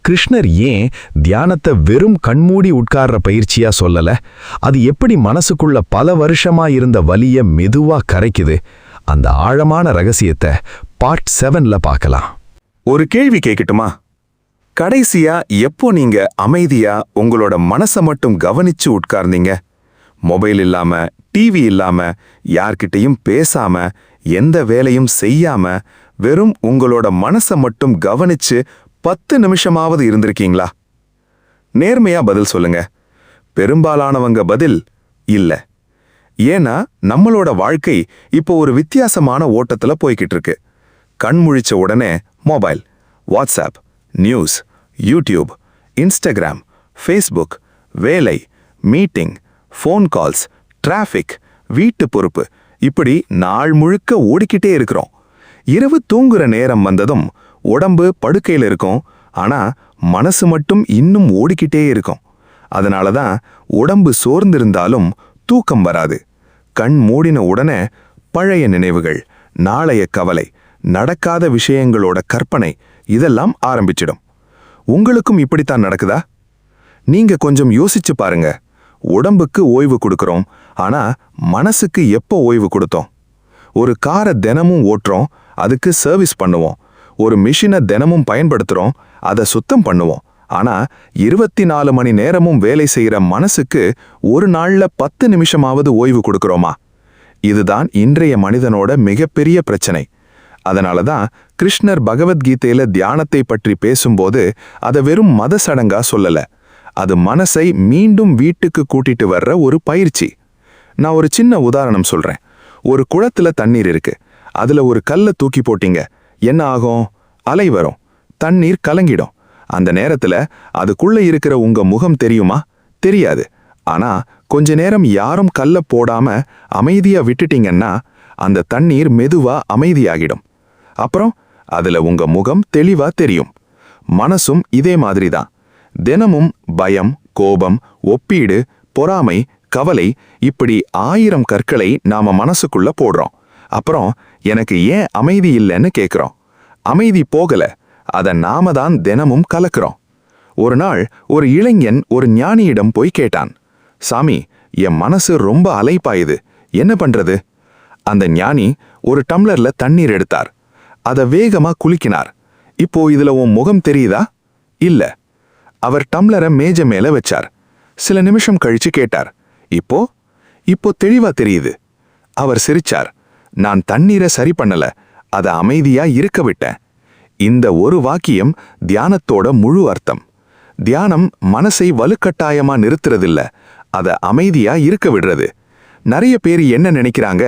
கிருஷ்ணர் ஏன் தியானத்தை வெறும் கண்மூடி உட்கார்ற பயிற்சியா சொல்லல? அது எப்படி மனசுக்குள்ள பல வருஷமா இருந்த வலிய மெதுவா கரைக்குது? அந்த ஆழமான ரகசியத்தை பார்ட் 7ல பார்க்கலாம். ஒரு கேள்வி கேட்கட்டுமா? கடைசியா எப்போ நீங்க அமைதியா உங்களோட மனசை மட்டும் கவனிச்சு உட்கார்ந்தீங்க? மொபைல் இல்லாம, டிவி இல்லாம, யார்கிட்டையும் பேசாம, எந்த வேலையும் செய்யாம, வெறும் உங்களோட மனசை மட்டும் கவனிச்சு 10 நிமிஷமாவது இருந்திருக்கீங்களா? நேர்மையா பதில் சொல்லுங்க. பெரும்பாலானவங்க பதில் இல்ல. ஏன்னா நம்மளோட வாழ்க்கை இப்போ ஒரு வித்தியாசமான ஓட்டத்துல போய்கிட்டு இருக்கு. கண் முழிச்ச உடனே mobile, WhatsApp, news, YouTube, Instagram, Facebook, வேலை, மீட்டிங், ஃபோன் கால்ஸ், டிராஃபிக், வீட்டு பொறுப்பு, இப்படி நாள் முழுக்க ஓடிக்கிட்டே இருக்கிறோம். இரவு தூங்குற நேரம் வந்ததும் உடம்பு படுக்கையில் இருக்கும், ஆனா மனசு மட்டும் இன்னும் ஓடிக்கிட்டே இருக்கும். அதனால தான் உடம்பு சோர்ந்திருந்தாலும் தூக்கம் வராது. கண் மூடின உடனே பழைய நினைவுகள், நாளைய கவலை, நடக்காத விஷயங்களோட கற்பனை இதெல்லாம் ஆரம்பிச்சிடும். உங்களுக்கும் இப்படித்தான் நடக்குதா? நீங்க கொஞ்சம் யோசிச்சு பாருங்க. உடம்புக்கு ஓய்வு கொடுக்கறோம், ஆனா மனசுக்கு எப்போ ஓய்வு கொடுத்தோம்? ஒரு காரை தினமும் ஓட்டுறோம், அதுக்கு சர்வீஸ் பண்ணுவோம். ஒரு மிஷினை தினமும் பயன்படுத்துறோம், அதை சுத்தம் பண்ணுவோம். ஆனா 24 மணி நேரமும் வேலை செய்யற மனசுக்கு ஒரு நாள்ல 10 நிமிஷமாவது ஓய்வு கொடுக்கறோமா? இதுதான் இன்றைய மனிதனோட மிகப்பெரிய பிரச்சனை. அதனாலதான் கிருஷ்ணர் பகவத்கீதையில தியானத்தை பற்றி பேசும்போது அதை வெறும் மத சடங்கா சொல்லல. அது மனசை மீண்டும் வீட்டுக்கு கூட்டிட்டு வர்ற ஒரு பயிற்சி. நான் ஒரு சின்ன உதாரணம் சொல்றேன். ஒரு குளத்துல தண்ணீர் இருக்கு. அதுல ஒரு கல்லை தூக்கி போட்டீங்க, என்ன ஆகும்? அலை வரும், தண்ணீர் கலங்கிடும். அந்த நேரத்துல அதுக்குள்ள இருக்கிற உங்க முகம் தெரியுமா? தெரியாது. ஆனா கொஞ்ச நேரம் யாரும் கல்ல போடாம அமைதியா விட்டுட்டீங்கன்னா அந்த தண்ணீர் மெதுவா அமைதியாகிடும். அப்புறம் அதுல உங்க முகம் தெளிவா தெரியும். மனசும் இதே மாதிரிதான். தினமும் பயம், கோபம், ஒப்பீடு, பொறாமை, கவலை, இப்படி 1000 கற்களை நாம மனசுக்குள்ள போடுறோம். அப்புறம் எனக்கு ஏன் அமைதி இல்லைன்னு கேட்கிறோம். அமைதி போகல, அதை நாம தான் தினமும் கலக்கிறோம். ஒரு நாள் ஒரு இளைஞன் ஒரு ஞானியிடம் போய் கேட்டான், சாமி, என் மனசு ரொம்ப அலைப்பாயுது, என்ன பண்றது? அந்த ஞானி ஒரு டம்ளர்ல தண்ணீர் எடுத்தார். அதை வேகமா குலுக்கினார். இப்போ இதுல உன் முகம் தெரியுதா? இல்ல. அவர் டம்ளரை மேஜை மேல வச்சார். சில நிமிஷம் கழிச்சு கேட்டார், இப்போ தெளிவா தெரியுது. அவர் சிரிச்சார். நான் தண்ணீரை சரி பண்ணல, அதை அமைதியா இருக்க விட்டேன். இந்த ஒரு வாக்கியம் தியானத்தோட முழு அர்த்தம். தியானம் மனசை வலுக்கட்டாயமா நிறுத்துறதில்ல, அதை அமைதியா இருக்க விடுறது. நிறைய பேர் என்ன நினைக்கிறாங்க,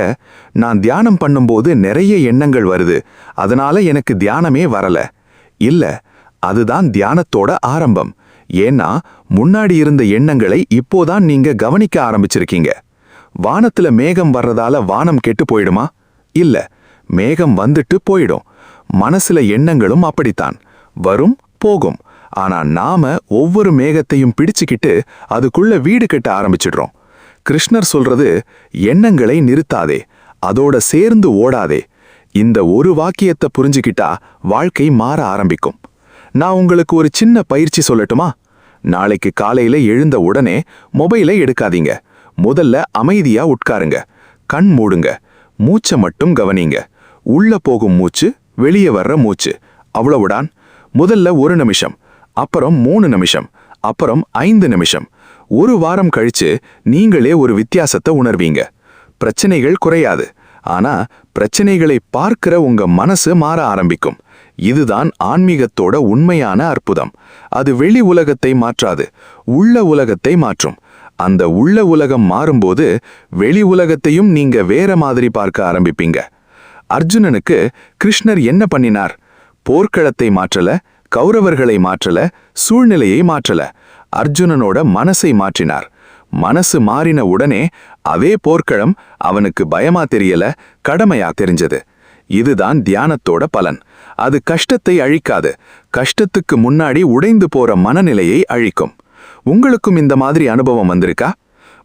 நான் தியானம் பண்ணும்போது நிறைய எண்ணங்கள் வருது, அதனால எனக்கு தியானமே வரல. இல்ல, அதுதான் தியானத்தோட ஆரம்பம். ஏன்னா முன்னாடி இருந்த எண்ணங்களை இப்போதான் நீங்க கவனிக்க ஆரம்பிச்சிருக்கீங்க. வானத்துல மேகம் வர்றதால வானம் கெட்டு போயிடுமா? இல்ல, மேகம் வந்துட்டு போயிடும். மனசுல எண்ணங்களும் அப்படித்தான், வரும் போகும். ஆனா நாம ஒவ்வொரு மேகத்தையும் பிடிச்சுக்கிட்டு அதுக்குள்ள வீடு கட்ட ஆரம்பிச்சிடுறோம். கிருஷ்ணர் சொல்றது, எண்ணங்களை நிறுத்தாதே, அதோட சேர்ந்து ஓடாதே. இந்த ஒரு வாக்கியத்தை புரிஞ்சுக்கிட்டா வாழ்க்கை மாற ஆரம்பிக்கும். நான் உங்களுக்கு ஒரு சின்ன பயிற்சி சொல்லட்டுமா? நாளைக்கு காலையில எழுந்த உடனே மொபைலை எடுக்காதீங்க. முதல்ல அமைதியா உட்காருங்க, கண் மூடுங்க, மூச்சை மட்டும் கவனிங்க. உள்ள போகும் மூச்சு, வெளியே வர்ற மூச்சு, அவ்வளவுதான். முதல்ல 1 நிமிஷம், அப்புறம் 3 நிமிஷம், அப்புறம் 5 நிமிஷம். 1 வாரம் கழிச்சு நீங்களே ஒரு வித்தியாசத்தை உணர்வீங்க. பிரச்சனைகள் குறையாது, ஆனா பிரச்சனைகளை பார்க்கிற உங்க மனசு மாற ஆரம்பிக்கும். இதுதான் ஆன்மீகத்தோட உண்மையான அற்புதம். அது வெளி உலகத்தை மாற்றாது, உள்ள உலகத்தை மாற்றும். அந்த உள்ள உலகம் மாறும்போது வெளி உலகத்தையும் நீங்க வேற மாதிரி பார்க்க ஆரம்பிப்பீங்க. அர்ஜுனனுக்கு கிருஷ்ணர் என்ன பண்ணினார்? போர்க்களத்தை மாற்றல, கௌரவர்களை மாற்றல, சூழ்நிலையை மாற்றல. அர்ஜுனனோட மனசை மாற்றினார். மனசு மாறின உடனே அதே போர்க்களம் அவனுக்கு பயமா தெரியல, கடமையா தெரிஞ்சது. இதுதான் தியானத்தோட பலன். அது கஷ்டத்தை அழிக்காது, கஷ்டத்துக்கு முன்னாடி உடைந்து போற மனநிலையை அழிக்கும். உங்களுக்கும் இந்த மாதிரி அனுபவம் வந்திருக்கா?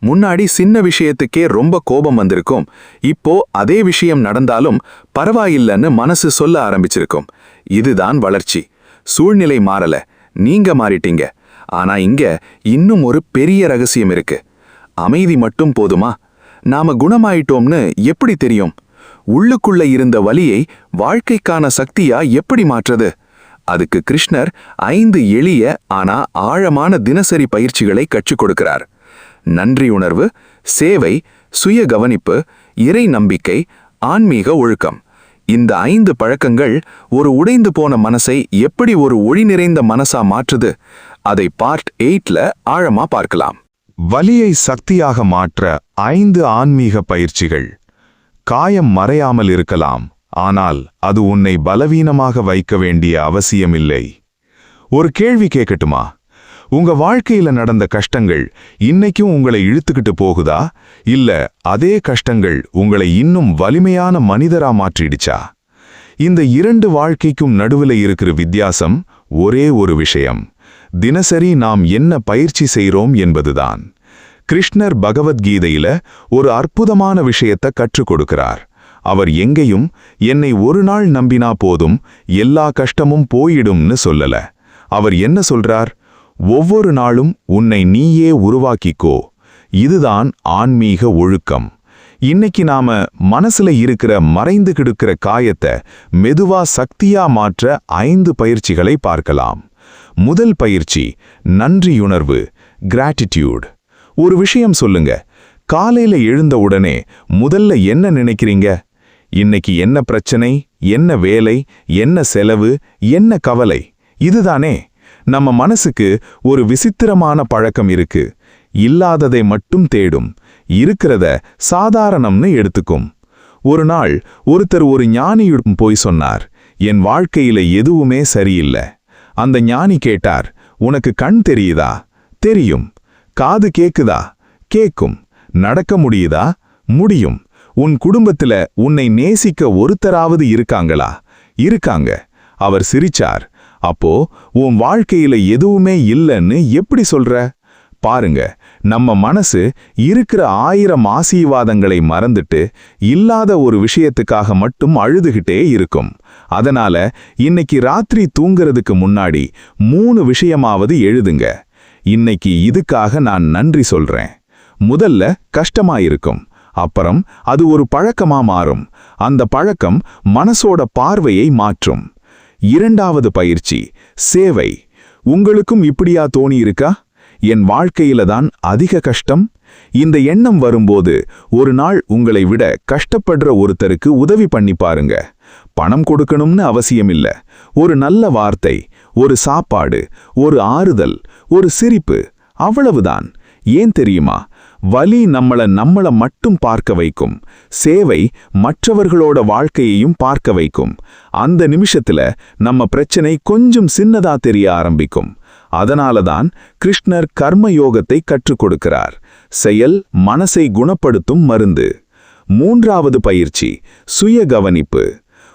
முன்னாடி சின்ன விஷயத்துக்கே ரொம்ப கோபம் வந்திருக்கும். இப்போ அதே விஷயம் நடந்தாலும் பரவாயில்லன்னு மனசு சொல்ல ஆரம்பிச்சிருக்கும். இதுதான் வளர்ச்சி. சூழ்நிலை மாறல, நீங்க மாறிட்டீங்க. ஆனா இங்க இன்னும் ஒரு பெரிய ரகசியம் இருக்கு. அமைதி மட்டும் போதுமா? நாம குணமாயிட்டோம்னு எப்படி தெரியும்? உள்ளுக்குள்ள இருந்த வலியை வாழ்க்கைக்கான சக்தியா எப்படி மாற்றுறது? அதுக்கு கிருஷ்ணர் 5 எளிய ஆனா ஆழமான தினசரி பயிற்சிகளை கற்றுக் கொடுக்கிறார். நன்றி உணர்வு, சேவை, சுய கவனிப்பு, இறை நம்பிக்கை, ஆன்மீக ஒழுக்கம். இந்த 5 பழக்கங்கள் ஒரு உடைந்து போன மனசை எப்படி ஒரு ஒளி நிறைந்த மனசா மாற்றுது? அதை பார்ட் 8ல ஆழமா பார்க்கலாம். வலியை சக்தியாக மாற்ற 5 ஆன்மீக பயிற்சிகள். காயம் மறையாமல் இருக்கலாம், ஆனால் அது உன்னை பலவீனமாக வைக்க வேண்டிய அவசியமில்லை. ஒரு கேள்வி கேட்கட்டுமா? உங்க வாழ்க்கையில நடந்த கஷ்டங்கள் இன்னைக்கும் உங்களை இழுத்துக்கிட்டு போகுதா, இல்ல அதே கஷ்டங்கள் உங்களை இன்னும் வலிமையான மனிதரா மாற்றிடுச்சா? இந்த 2 வாழ்க்கைக்கும் நடுவுல இருக்கிற வித்தியாசம் ஒரே ஒரு விஷயம். தினசரி நாம் என்ன பயிற்சி செய்றோம் என்பதுதான். கிருஷ்ணர் பகவத்கீதையில ஒரு அற்புதமான விஷயத்தை கற்றுக் கொடுக்கிறார். அவர் எங்கேயும் என்னை ஒரு நாள் நம்பினா போதும் எல்லா கஷ்டமும் போயிடும்னு சொல்லல. அவர் என்ன சொல்றார்? ஒவ்வொரு நாளும் உன்னை நீயே உருவாக்கிக்கோ. இதுதான் ஆன்மீக ஒழுக்கம். இன்னைக்கு நாம மனசுல இருக்கிற மறைந்து கிடக்கிற காயத்தை மெதுவா சக்தியா மாற்ற 5 பயிற்சிகளை பார்க்கலாம். முதல் பயிற்சி நன்றியுணர்வு, கிராட்டிடியூட். ஒரு விஷயம் சொல்லுங்க. காலையில எழுந்த உடனே முதல்ல என்ன நினைக்கிறீங்க? இன்னைக்கு என்ன பிரச்சனை, என்ன வேலை, என்ன செலவு, என்ன கவலை? இதுதானே. நம்ம மனசுக்கு ஒரு விசித்திரமான பழக்கம் இருக்கு. இல்லாததை மட்டும் தேடும், இருக்கிறத சாதாரணம்னு எடுத்துக்கும். ஒரு நாள் ஒருத்தர் ஒரு ஞானியிடம் போய் சொன்னார், என் வாழ்க்கையில எதுவுமே சரியில்லை. அந்த ஞானி கேட்டார், உனக்கு கண் தெரியுதா? தெரியும். காது கேக்குதா? கேக்கும். நடக்க முடியுதா? முடியும். உன் குடும்பத்துல உன்னை நேசிக்க ஒருத்தராவது இருக்காங்களா? இருக்காங்க. அவர் சிரிச்சார். அப்போ உன் வாழ்க்கையில எதுவுமே இல்லைன்னு எப்படி சொல்ற? பாருங்க, நம்ம மனசு இருக்கிற 1000 ஆசீர்வாதங்களை மறந்துட்டு இல்லாத ஒரு விஷயத்துக்காக மட்டும் அழுதுகிட்டே இருக்கும். அதனால இன்னைக்கு ராத்திரி தூங்குறதுக்கு முன்னாடி 3 விஷயமாவது எழுதுங்க. இன்னைக்கு இதுக்காக நான் நன்றி சொல்றேன். முதல்ல கஷ்டமா இருக்கும், அப்புறம் அது ஒரு பழக்கமா மாறும். அந்த பழக்கம் மனசோட பார்வையை மாற்றும். இரண்டாவது பயிற்சி சேவை. உங்களுக்கும் இப்படியா தோணி இருக்கா? என் வாழ்க்கையில தான் அதிக கஷ்டம். இந்த எண்ணம் வரும்போது ஒரு நாள் உங்களை விட கஷ்டப்படுற ஒருத்தருக்கு உதவி பண்ணி பாருங்க. பணம் கொடுக்கணும்னு அவசியமில்ல. ஒரு நல்ல வார்த்தை, ஒரு சாப்பாடு, ஒரு ஆறுதல், ஒரு சிரிப்பு, அவ்வளவுதான். ஏன் தெரியுமா? வலி நம்மள மட்டும் பார்க்க வைக்கும். சேவை மற்றவர்களோட வாழ்க்கையையும் பார்க்க வைக்கும். அந்த நிமிஷத்துல நம்ம பிரச்சனை கொஞ்சம் சின்னதா தெரிய ஆரம்பிக்கும். அதனாலதான் கிருஷ்ணர் கர்ம யோகத்தை கற்றுக் கொடுக்கிறார். செயல் மனசை குணப்படுத்தும் மருந்து. மூன்றாவது பயிற்சி சுய கவனிப்பு.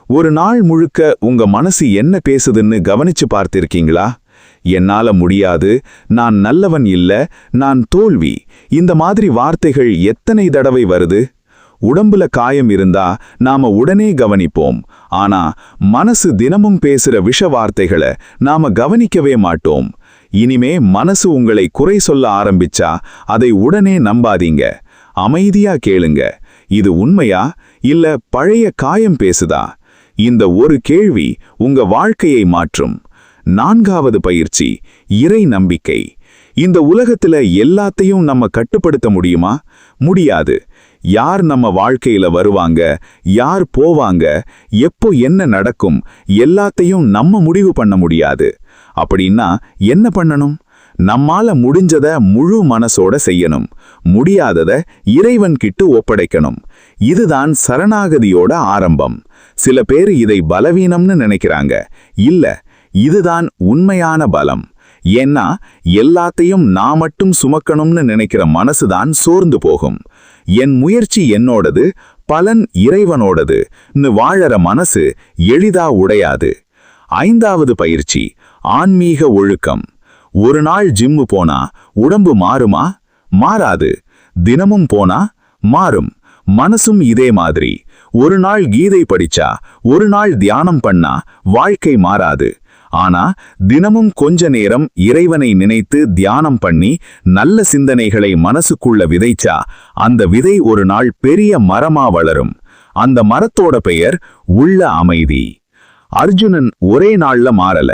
ஒரு நாள் முழுக்க உங்க மனசு என்ன பேசுதுன்னு கவனிச்சு பார்த்திருக்கீங்களா? என்னால முடியாது, நான் நல்லவன் இல்ல, நான் தோல்வி, இந்த மாதிரி வார்த்தைகள் எத்தனை தடவை வருது? உடம்புல காயம் இருந்தா நாம உடனே கவனிப்போம். ஆனா மனசு தினமும் பேசுற விஷ வார்த்தைகளை நாம கவனிக்கவே மாட்டோம். இனிமே மனசு உங்களை குறை சொல்ல ஆரம்பிச்சா அதை உடனே நம்பாதீங்க. அமைதியா கேளுங்க. இது உண்மையா இல்ல பழைய காயம் பேசுதா? இந்த ஒரு கேள்வி உங்க வாழ்க்கையை மாற்றும். 4வது பயிற்சி, இறை நம்பிக்கை. இந்த உலகத்துல எல்லாத்தையும் நம்ம கட்டுப்படுத்த முடியுமா? முடியாது. யார் நம்ம வாழ்க்கையில வருவாங்க, யார் போவாங்க, எப்போ என்ன நடக்கும், எல்லாத்தையும் நம்ம முடிவு பண்ண முடியாது. அப்படின்னா என்ன பண்ணணும்? நம்மால முடிஞ்சத முழு மனசோட செய்யணும், முடியாதத இறைவன் கிட்ட ஒப்படைக்கணும். இதுதான் சரணாகதியோட ஆரம்பம். சில பேர் இதை பலவீனம்னு நினைக்கிறாங்க. இல்ல, இதுதான் உண்மையான பலம். ஏன்னா எல்லாத்தையும் நான் மட்டும் சுமக்கணும்னு நினைக்கிற மனசுதான் சோர்ந்து போகும். என் முயற்சி என்னோடது, பலன் இறைவனோடதுன்னு வாழற மனசு எளிதா உடையாது. 5வது பயிற்சி, ஆன்மீக ஒழுக்கம். ஒரு நாள் ஜிம்மு போனா உடம்பு மாறுமா? மாறாது. தினமும் போனா மாறும். மனசும் இதே மாதிரி. ஒரு நாள் கீதை படிச்சா, ஒரு நாள் தியானம் பண்ணா வாழ்க்கை மாறாது. ஆனா தினமும் கொஞ்ச நேரம் இறைவனை நினைத்து தியானம் பண்ணி நல்ல சிந்தனைகளை மனசுக்குள்ள விதைச்சா அந்த விதை ஒரு நாள் பெரிய மரமா வளரும். அந்த மரத்தோட பெயர் உள்ள அமைதி. அர்ஜுனன் ஒரே நாள்ல மாறல.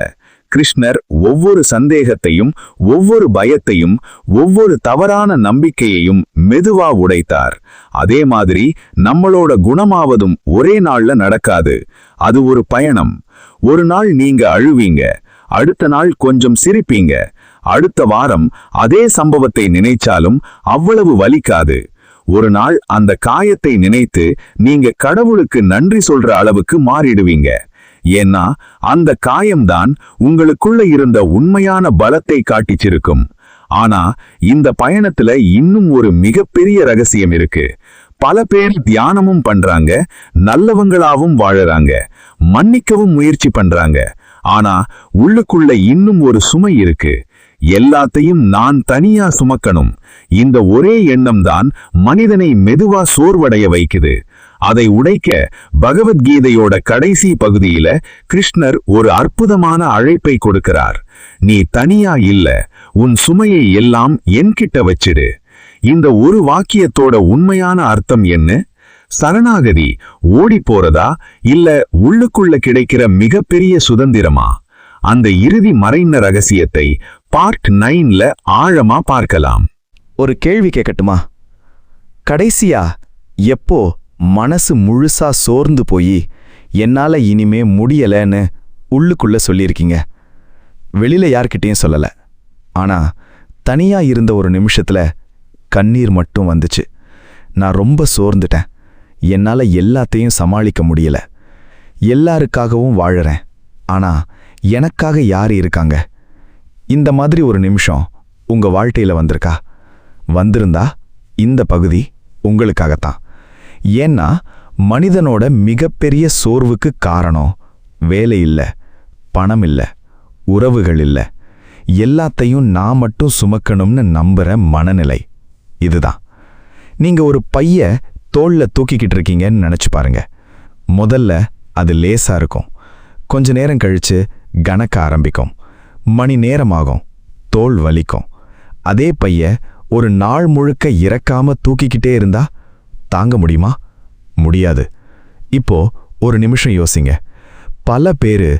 கிருஷ்ணர் ஒவ்வொரு சந்தேகத்தையும், ஒவ்வொரு பயத்தையும், ஒவ்வொரு தவறான நம்பிக்கையையும் மெதுவா உடைத்தார். அதே மாதிரி நம்மளோட குணமாவதும் ஒரே நாள்ல நடக்காது. அது ஒரு பயணம். ஒரு நாள் நீங்க அழுவீங்க, அடுத்த நாள் கொஞ்சம் சிரிப்பீங்க, அடுத்த வாரம் அதே சம்பவத்தை நினைச்சாலும் அவ்வளவு வலிக்காது. ஒரு நாள் அந்த காயத்தை நினைத்து நீங்க கடவுளுக்கு நன்றி சொல்ற அளவுக்கு மாறிடுவீங்க. ஏன்னா அந்த காயம்தான் உங்களுக்குள்ள இருந்த உண்மையான பலத்தை காட்டிச்சிருக்கும். ஆனா இந்த பயணத்துல இன்னும் ஒரு மிகப்பெரிய ரகசியம் இருக்கு. பல பேர் தியானமும் பண்றாங்க, நல்லவங்களாவும் வாழறாங்க, மன்னிக்கவும் முயற்சி பண்றாங்க. ஆனா உள்ளுக்குள்ள இன்னும் ஒரு சுமை இருக்கு. எல்லாத்தையும் நான் தனியா சுமக்கணும். இந்த ஒரே எண்ணம் தான் மனிதனை மெதுவா சோர்வடைய வைக்குது. அதை உடைக்க பகவத்கீதையோட கடைசி பகுதியில கிருஷ்ணர் ஒரு அற்புதமான அழைப்பை கொடுக்கிறார். நீ தனியா இல்ல, உன் சுமையை எல்லாம் என்கிட்ட வச்சிடு. இந்த ஒரு வாக்கியத்தோட உண்மையான அர்த்தம் என்ன? சரணாகதி ஓடி போறதா, இல்ல உள்ளுக்குள்ள கிடைக்கிற மிகப்பெரிய சுதந்திரமா? அந்த இறுதி மறைந்த ரகசியத்தை பார்ட் 9ல ஆழமா பார்க்கலாம். ஒரு கேள்வி கேட்கட்டுமா? கடைசியா எப்போ மனசு முழுசா சோர்ந்து போய் என்னால இனிமே முடியலன்னு உள்ளுக்குள்ள சொல்லியிருக்கீங்க? வெளியில யார்கிட்டயும் சொல்லல. ஆனா தனியா இருந்த ஒரு நிமிஷத்துல கண்ணீர் மட்டும் வந்துச்சு. நான் ரொம்ப சோர்ந்துட்டேன், என்னால எல்லாத்தையும் சமாளிக்க முடியல, எல்லாருக்காகவும் வாழறேன், ஆனா எனக்காக யார் இருக்காங்க? இந்த மாதிரி ஒரு நிமிஷம் உங்க வாழ்க்கையில வந்திருக்கா? வந்திருந்தா இந்த பகுதி உங்களுக்காகத்தான். ஏன்னா மனிதனோட மிகப்பெரிய சோர்வுக்கு காரணம் வேலை இல்ல, பணம் இல்ல, உறவுகள் இல்ல, எல்லாத்தையும் நான் மட்டும் சுமக்கணும்னு நம்புற மனநிலை. இதுதான். நீங்க ஒரு பைய தோள்ல தூக்கிக்கிட்டு இருக்கீங்கன்னு நினைச்சு பாருங்க. முதல்ல அது லேசா இருக்கும். கொஞ்ச நேரம் கழிச்சு கணக்க ஆரம்பிக்கும், மணி நேரமாகும், தோள் வலிக்கும். அதே பைய ஒரு நாள் முழுக்க இறக்காம தூக்கிக்கிட்டே இருந்தா தாங்க முடியுமா? முடியாது. இப்போ ஒரு நிமிஷம் யோசிங்க. பல பேரு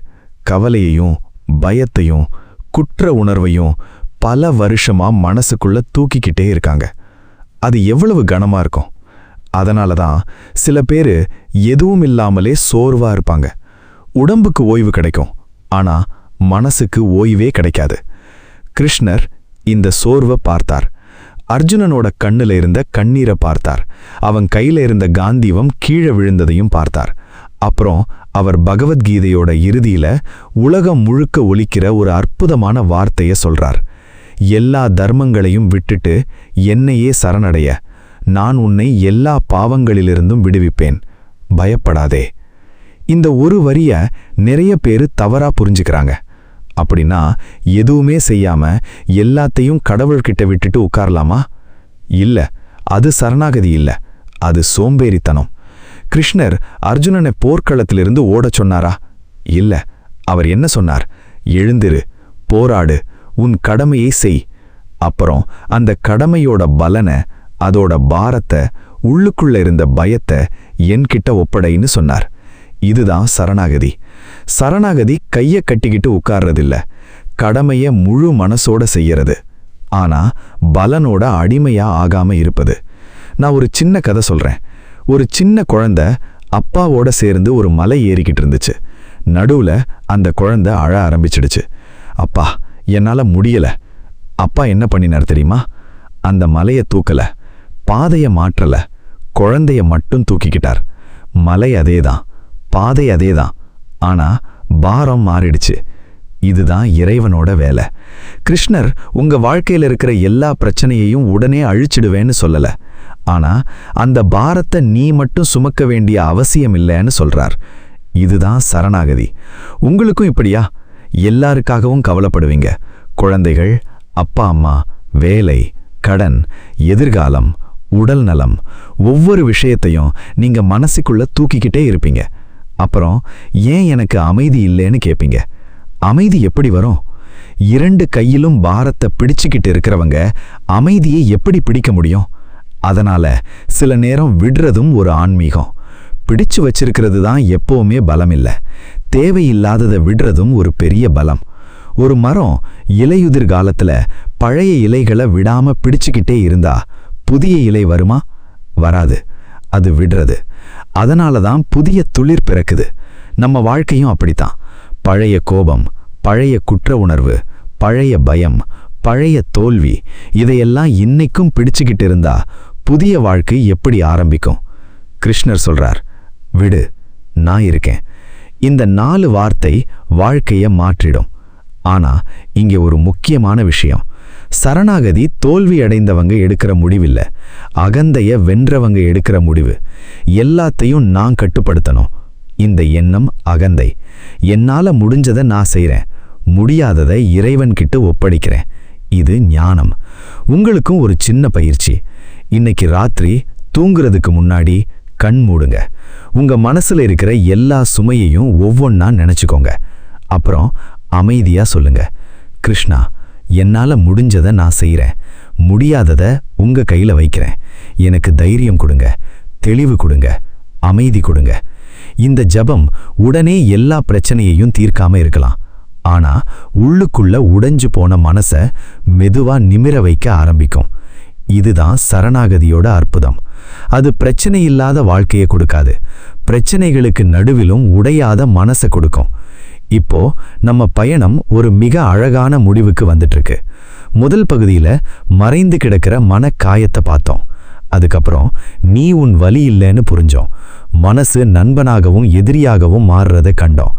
கவலையையும் பயத்தையும் குற்ற உணர்வையும் பல வருஷமா மனசுக்குள்ள தூக்கிக்கிட்டே இருக்காங்க. அது எவ்வளவு கனமா இருக்கும். அதனால தான் சில பேரு எதுவும் இல்லாமலே சோர்வா இருப்பாங்க. உடம்புக்கு ஓய்வு கிடைக்கும், ஆனா மனசுக்கு ஓய்வே கிடைக்காது. கிருஷ்ணர் இந்த சோர்வை பார்த்தார். அர்ஜுனனோட கண்ணுல இருந்த கண்ணீரை பார்த்தார். அவன் கையில இருந்த காந்தீவம் கீழே விழுந்ததையும் பார்த்தார். அப்புறம் அவர் பகவத்கீதையோட இறுதியில உலகம் முழுக்க ஒலிக்கிற ஒரு அற்புதமான வார்த்தையை சொல்றார். எல்லா தர்மங்களையும் விட்டுட்டு என்னையே சரணடைய, நான் உன்னை எல்லா பாவங்களிலிருந்தும் விடுவிப்பேன், பயப்படாதே. இந்த ஒரு வரிய நிறைய பேரு தவறா புரிஞ்சுக்கிறாங்க. அப்படின்னா எதுவுமே செய்யாம எல்லாத்தையும் கடவுள்கிட்ட விட்டுட்டு உட்காரலாமா? இல்ல, அது சரணாகதி இல்ல, அது சோம்பேறித்தனம். கிருஷ்ணர் அர்ஜுனனை போர்க்களத்திலிருந்து ஓடச் சொன்னாரா? இல்ல. அவர் என்ன சொன்னார்? எழுந்திரு, போராடு, உன் கடமையை செய். அப்புறம் அந்த கடமையோட பலனை, அதோட பாரத்தை, உள்ளுக்குள்ள இருந்த பயத்தை என்கிட்ட ஒப்படைன்னு சொன்னார். இதுதான் சரணாகதி. சரணாகதி கைய கட்டிக்கிட்டு உட்கார்றதில்ல, கடமைய முழு மனசோட செய்யறது. ஆனா பலனோட அடிமையா ஆகாம இருப்பது. நான் ஒரு சின்ன கதை சொல்றேன். ஒரு சின்ன குழந்தை அப்பாவோட சேர்ந்து ஒரு மலை ஏறிக்கிட்டு இருந்துச்சு. நடுவுல அந்த குழந்தை அழ ஆரம்பிச்சிடுச்சு. அப்பா, என்னால முடியல. அப்பா என்ன பண்ணினார் தெரியுமா? அந்த மலைய தூக்கல, பாதைய மாற்றல, குழந்தைய மட்டும் தூக்கிக்கிட்டார். மலை அதேதான், பாதை அதேதான், ஆனா பாரம் மாறிடுச்சு. இதுதான் இறைவனோட வேலை. கிருஷ்ணர் உங்க வாழ்க்கையில இருக்கிற எல்லா பிரச்சனையையும் உடனே அழிச்சிடுவேன்னு சொல்லல. ஆனா அந்த பாரத்தை நீ மட்டும் சுமக்க வேண்டிய அவசியம் இல்லைன்னு சொல்றார். இதுதான் சரணாகதி. உங்களுக்கும் இப்படியா? எல்லாருக்காகவும் கவலைப்படுவீங்க. குழந்தைகள், அப்பா அம்மா, வேலை, கடன், எதிர்காலம், உடல் நலம், ஒவ்வொரு விஷயத்தையும் நீங்க மனசுக்குள்ள தூக்கிக்கிட்டே இருப்பீங்க. அப்புறம் ஏன் எனக்கு அமைதி இல்லைன்னு கேட்பீங்க. அமைதி எப்படி வரும்? 2 கையிலும் பாரத்தை பிடிச்சுக்கிட்டு இருக்கிறவங்க அமைதியை எப்படி பிடிக்க முடியும்? அதனால சில நேரம் விடுறதும் ஒரு ஆன்மீகம். பிடிச்சு வச்சிருக்கிறது தான் எப்பவுமே பலம் இல்லை. தேவையில்லாததை விடுறதும் ஒரு பெரிய பலம். ஒரு மரம் இலையுதிர் காலத்துல பழைய இலைகளை விடாம பிடிச்சுக்கிட்டே இருந்தா புதிய இலை வருமா? வராது. அது விடுறது. அதனால தான் புதிய துளிர் பிறக்குது. நம்ம வாழ்க்கையும் அப்படித்தான். பழைய கோபம், பழைய குற்ற உணர்வு, பழைய பயம், பழைய தோல்வி, இதையெல்லாம் இன்னைக்கும் பிடிச்சுக்கிட்டு இருந்தா புதிய வாழ்க்கை எப்படி ஆரம்பிக்கும்? கிருஷ்ணர் சொல்றார், விடு, நான் இருக்கேன். இந்த 4 வார்த்தை வாழ்க்கைய மாற்றிடும். ஆனா இங்கே ஒரு முக்கியமான விஷயம். சரணாகதி தோல்வி அடைந்தவங்க எடுக்கிற முடிவில்ல, அகந்தைய வென்றவங்க எடுக்கிற முடிவு. எல்லாத்தையும் நான் கட்டுப்படுத்தணும். இந்த எண்ணம் அகந்தை. என்னால முடிஞ்சதை நான் செய்றேன், முடியாததை இறைவன்கிட்ட ஒப்படைக்கிறேன். இது ஞானம். உங்களுக்கும் ஒரு சின்ன பயிற்சி. இன்னைக்கு ராத்திரி தூங்குறதுக்கு முன்னாடி கண் மூடுங்க. உங்க மனசுல இருக்கிற எல்லா சுமையையும் ஒவ்வொன்னா நினைச்சுக்கோங்க. அப்புறம் அமைதியா சொல்லுங்க, கிருஷ்ணா, என்னால முடிஞ்சதை நான் செய்றேன், முடியாததை உங்க கையில வைக்கிறேன். எனக்கு தைரியம் கொடுங்க, தெளிவு கொடுங்க, அமைதி கொடுங்க. இந்த ஜபம் உடனே எல்லா பிரச்சனையையும் தீர்க்காம இருக்கலாம். ஆனா உள்ளுக்குள்ள உடைஞ்சு போன மனசை மெதுவா நிமிர வைக்க ஆரம்பிக்கும். இதுதான் சரணாகதியோட அற்புதம். அது பிரச்சனை இல்லாத வாழ்க்கையை கொடுக்காது, பிரச்சனைகளுக்கு நடுவிலும் உடையாத மனசை கொடுக்கும். இப்போ நம்ம பயணம் ஒரு மிக அழகான முடிவுக்கு வந்துட்டு இருக்கு. முதல் பகுதியில மறைந்து கிடக்கிற மனக்காயத்தை பார்த்தோம். அதுக்கப்புறம் நீ உன் வலி இல்லைன்னு புரிஞ்சோம். மனசு நண்பனாகவும் எதிரியாகவும் மாறுறதை கண்டோம்.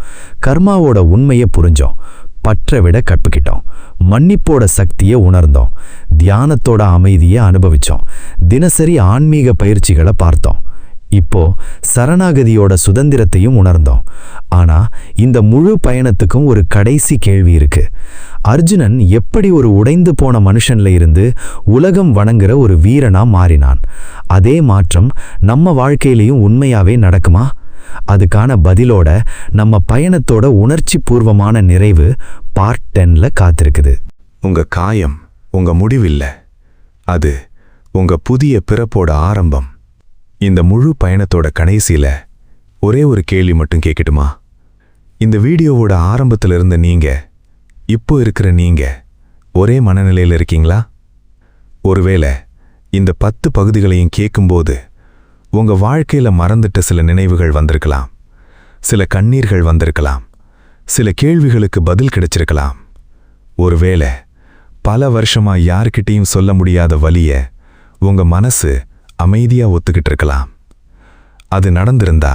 கர்மாவோட உண்மையை புரிஞ்சோம். பற்ற விட கற்றுக்கிட்டோம். மன்னிப்போட சக்தியை உணர்ந்தோம். தியானத்தோட அமைதியை அனுபவிச்சோம். தினசரி ஆன்மீக பயிற்சிகளை பார்த்தோம். இப்போ சரணாகதியோட சுதந்திரத்தையும் உணர்ந்தோம். ஆனா இந்த முழு பயணத்துக்கும் ஒரு கடைசி கேள்வி இருக்கு. அர்ஜுனன் எப்படி ஒரு உடைந்து போன மனுஷன்ல இருந்து உலகம் வணங்குற ஒரு வீரனா மாறினான்? அதே மாற்றம் நம்ம வாழ்க்கையிலையும் உண்மையாவே நடக்குமா? அதுக்கான பதிலோட நம்ம பயணத்தோட உணர்ச்சி பூர்வமான நிறைவு பார்ட் 10ல காத்திருக்குது. உங்க காயம் உங்க முடிவில்லை, அது உங்க புதிய பிறப்போட ஆரம்பம். இந்த முழு பயணத்தோட கடைசியில ஒரே ஒரு கேள்வி மட்டும் கேட்கட்டுமா? இந்த வீடியோவோட ஆரம்பத்துல இருந்த நீங்க, இப்போ இருக்கிற நீங்க ஒரே மனநிலையில் இருக்கீங்களா? ஒருவேளை இந்த 10 பகுதிகளையும் கேட்கும்போது உங்க வாழ்க்கையில மறந்துட்ட சில நினைவுகள் வந்திருக்கலாம், சில கண்ணீர்கள் வந்திருக்கலாம், சில கேள்விகளுக்கு பதில் கிடைச்சிருக்கலாம். ஒருவேளை பல வருஷமா யார்கிட்டையும் சொல்ல முடியாத வலிய உங்க மனசு அமைதியா ஒத்துக்கிட்டு இருக்கலாம். அது நடந்திருந்தா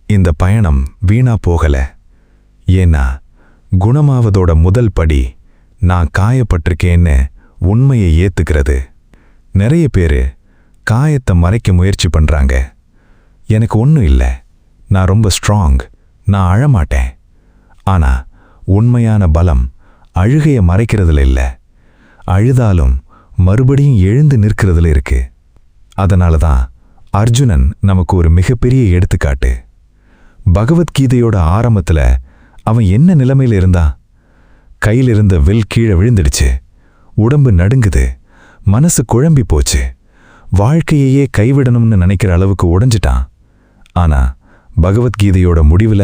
இந்த பயணம் வீணா போகல. ஏன்னா குணமாவதோட முதல் படி நான் காயப்பட்டிருக்கேன்னு உண்மையை ஏத்துக்கிறது. நிறைய பேரு காயத்தை மறைக்க முயற்சி பண்றாங்க. எனக்கு ஒன்றும் இல்லை, நான் ரொம்ப ஸ்ட்ராங், நான் அழமாட்டேன். ஆனா உண்மையான பலம் அழுகைய மறைக்கிறதுல இல்லை, அழுதாலும் மறுபடியும் எழுந்து நிற்கிறதுல இருக்கு. அதனால தான் அர்ஜுனன் நமக்கு ஒரு மிகப்பெரிய எடுத்துக்காட்டு. பகவத்கீதையோட ஆரம்பத்துல அவன் என்ன நிலைமையில இருந்தான்? கையிலிருந்த வில் கீழே விழுந்துடுச்சு, உடம்பு நடுங்குது, மனசு குழம்பி போச்சு, வாழ்க்கையையே கைவிடணும்னு நினைக்கிற அளவுக்கு உடைஞ்சிட்டான். ஆனா பகவத்கீதையோட முடிவுல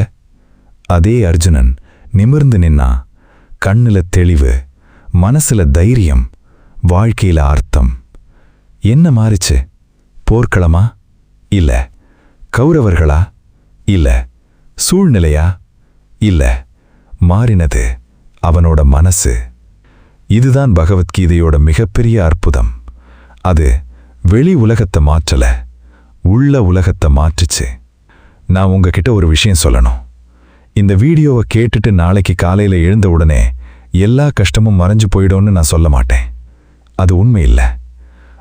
அதே அர்ஜுனன் நிமிர்ந்து நின்னா. கண்ணுல தெளிவு, மனசுல தைரியம், வாழ்க்கையில அர்த்தம். என்ன மாறிச்சு? போர்க்களமா? இல்ல. கௌரவர்களா? இல்ல. சூழ்நிலையா? இல்ல. மாறினது அவனோட மனசு. இதுதான் பகவத்கீதையோட மிகப்பெரிய அற்புதம். அது வெளி உலகத்தை மாற்றல, உள்ள உலகத்தை மாற்றுச்சு. நான் உங்ககிட்ட ஒரு விஷயம் சொல்லணும். இந்த வீடியோவை கேட்டுட்டு நாளைக்கு காலையில எழுந்த உடனே எல்லா கஷ்டமும் மறைஞ்சு போயிடும்னு நான் சொல்ல மாட்டேன். அது உண்மை இல்லை.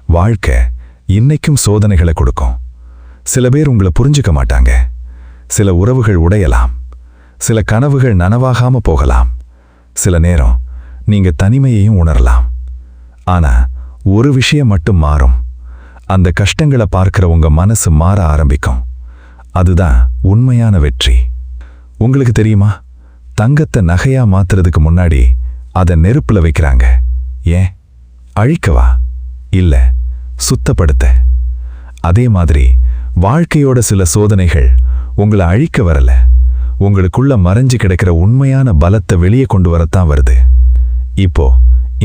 வாழ்க்கை இன்னைக்கும் சோதனைகளை கொடுக்கும். சில பேர் உங்களை புரிஞ்சுக்க மாட்டாங்க. சில உறவுகள் உடையலாம். சில கனவுகள் நனவாகாம போகலாம். சில நேரம் நீங்க தனிமையையும் உணரலாம். ஆனா ஒரு விஷயம் மட்டும் மாறும். அந்த கஷ்டங்களை பார்க்கிற உங்க மனசு மாற ஆரம்பிக்கும். அதுதான் உண்மையான வெற்றி. உங்களுக்கு தெரியுமா, தங்கத்தை நகையா மாத்துறதுக்கு முன்னாடி அதை நெருப்புல வைக்கிறாங்க. ஏன்? அழிக்கவா? இல்ல, சுத்தப்படுத்த. அதே மாதிரி வாழ்க்கையோட சில சோதனைகள் உங்களை அழிக்க வரல, உங்களுக்குள்ள மறைஞ்சு கிடக்கிற உண்மையான பலத்தை வெளியே கொண்டு வரத்தான் வருது. இப்போ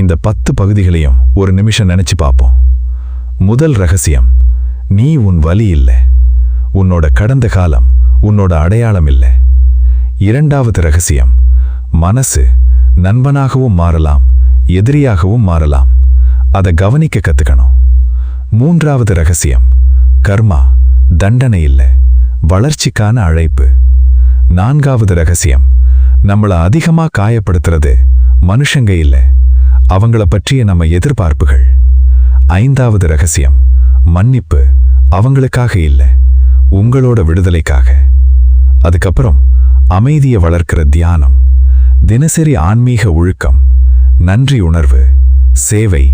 இந்த 10 பகுதிகளையும் ஒரு நிமிஷம் நினைச்சு பார்ப்போம். முதல் ரகசியம், நீ உன் வலி இல்லை. உன்னோட கடந்த காலம் உன்னோட அடையாளம் இல்லை. இரண்டாவது ரகசியம், மனசு நண்பனாகவும் மாறலாம், எதிரியாகவும் மாறலாம். அதை கவனிக்க கத்துக்கணும். மூன்றாவது ரகசியம், கர்மா தண்டனை இல்லை, வளர்ச்சிக்கான அழைப்பு. நான்காவது ரகசியம், நம்மளை அதிகமா காயப்படுத்துறது மனுஷங்க இல்லை, அவங்கள பற்றிய நம்ம எதிர்பார்ப்புகள். ஐந்தாவது ரகசியம், மன்னிப்பு அவங்களுக்காக இல்லை, உங்களோட விடுதலைக்காக. அதுக்கப்புறம் அமைதியை வளர்க்கிற தியானம், தினசரி ஆன்மீக ஒழுக்கம், நன்றி உணர்வு, சேவை,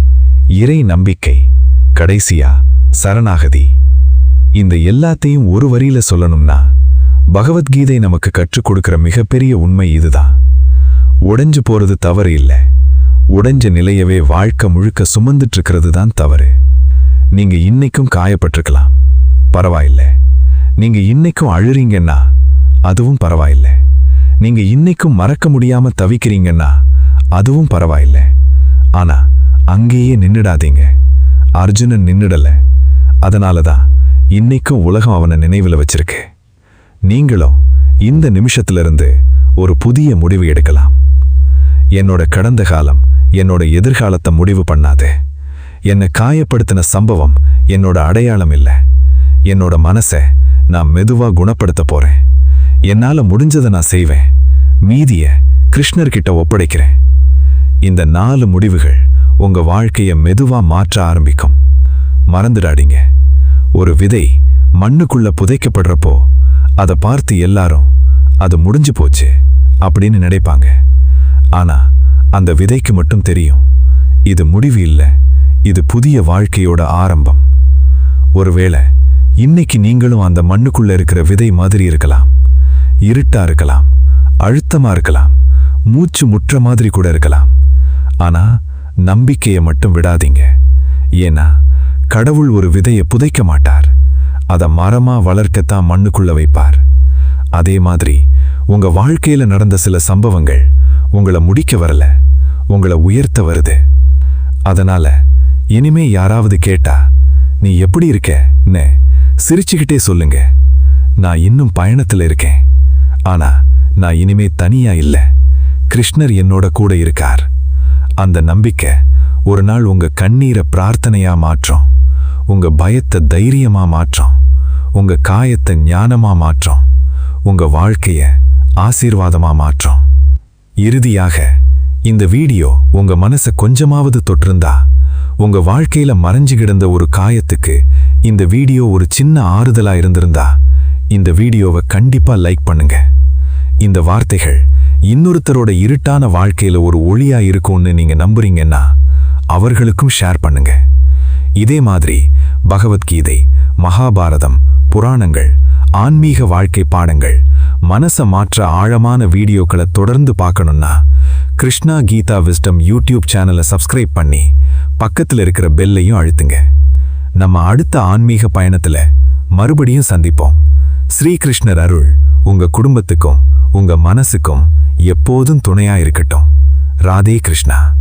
இறை நம்பிக்கை, கடைசியா சரணாகதி. இந்த எல்லாத்தையும் ஒரு வரியில சொல்லணும்னா, பகவத்கீதை நமக்கு கற்றுக் கொடுக்கிற மிகப்பெரிய உண்மை இதுதான். உடைஞ்சு போறது தவறு இல்லை, உடைஞ்ச நிலையவே வாழ்க்கை முழுக்க சுமந்துட்டு இருக்கிறது தான் தவறு. நீங்க இன்னைக்கும் காயப்பட்டிருக்கலாம், பரவாயில்லை. நீங்க இன்னைக்கும் அழுறீங்கன்னா அதுவும் பரவாயில்லை. நீங்க இன்னைக்கும் மறக்க முடியாம தவிக்கிறீங்கன்னா அதுவும் பரவாயில்லை. ஆனா அங்கேயே நின்னுடாதீங்க. அர்ஜுனன் நின்னுடல. அதனாலதான் இன்னைக்கும் உலகம் அவனை நினைவுல வச்சிருக்கு. நீங்களும் இந்த நிமிஷத்திலிருந்து ஒரு புதிய முடிவு எடுக்கலாம். என்னோட கடந்த காலம் என்னோட எதிர்காலத்தை முடிவு பண்ணாது. என்னை காயப்படுத்தின சம்பவம் என்னோட அடையாளம் இல்லை. என்னோட மனசை நான் மெதுவா குணப்படுத்த போறேன். என்னால முடிஞ்சதை நான் செய்வேன். மீதிய கிருஷ்ணர்கிட்ட ஒப்படைக்கிறேன். இந்த 4 முடிவுகள் உங்க வாழ்க்கையை மெதுவா மாற்ற ஆரம்பிக்கும். மறந்துடாதீங்க, ஒரு விதை மண்ணுக்குள்ள புதைக்கப்படுறப்போ அதை பார்த்து எல்லாரும் அது முடிஞ்சு போச்சு அப்படின்னு நினைப்பாங்க. ஆனா அந்த விதைக்கு மட்டும் தெரியும், இது முடிவு இல்லை, இது புதிய வாழ்க்கையோட ஆரம்பம். ஒருவேளை இன்னைக்கு நீங்களும் அந்த மண்ணுக்குள்ள இருக்கிற விதை மாதிரி இருக்கலாம். இருட்டா இருக்கலாம், அழுத்தமா இருக்கலாம், மூச்சு முற்ற மாதிரி கூட இருக்கலாம். ஆனா நம்பிக்கையை மட்டும் விடாதீங்க. ஏன்னா கடவுள் ஒரு விதையை புதைக்க மாட்டார், அதை மரமா வளர்க்கத்தான் மண்ணுக்குள்ள வைப்பார். அதே மாதிரி உங்க வாழ்க்கையில நடந்த சில சம்பவங்கள் உங்களை முடிக்க வரல, உங்களை உயர்த்த வருது. அதனால இனிமே யாராவது கேட்டா நீ எப்படி இருக்கன்னு சிரிச்சுக்கிட்டே சொல்லுங்க, நான் இன்னும் பயணத்துல இருக்கேன். ஆனா நான் இனிமே தனியா இல்ல, கிருஷ்ணர் என்னோட கூட இருக்கார். அந்த நம்பிக்கை ஒரு நாள் உங்க கண்ணீரை பிரார்த்தனையா மாற்றும், உங்க பயத்தை தைரியமா மாற்றும், உங்க காயத்தை ஞானமா மாற்றும், உங்க வாழ்க்கைய ஆசீர்வாதமா மாற்றும். இறுதியாக இந்த வீடியோ உங்க மனசை கொஞ்சமாவது தொற்றிருந்தா, உங்க வாழ்க்கையில மறைஞ்சு கிடந்த ஒரு காயத்துக்கு இந்த வீடியோ ஒரு சின்ன ஆறுதலா இருந்திருந்தா, இந்த வீடியோவை கண்டிப்பா லைக் பண்ணுங்க. இந்த வார்த்தைகள் இன்னொருத்தரோட இருட்டான வாழ்க்கையில ஒரு ஒளியா இருக்கும்னு நீங்க நம்புறீங்கன்னா அவர்களுக்கும் ஷேர் பண்ணுங்க. இதே மாதிரி பகவத்கீதை, மகாபாரதம், புராணங்கள், ஆன்மீக வாழ்க்கை பாடங்கள், மனச மாற்ற ஆழமான வீடியோக்களை தொடர்ந்து பார்க்கணும்னா கிருஷ்ணா கீதா விஸ்டம் யூடியூப் சேனலை சப்ஸ்கிரைப் பண்ணி பக்கத்தில் இருக்கிற பெல்லையும் அழுத்துங்க. நம்ம அடுத்த ஆன்மீக பயணத்துல மறுபடியும் சந்திப்போம். ஸ்ரீகிருஷ்ணர் அருள் உங்க குடும்பத்துக்கும் உங்க மனசுக்கும் எப்போதும் துணையா இருக்கட்டும். ராதே கிருஷ்ணா.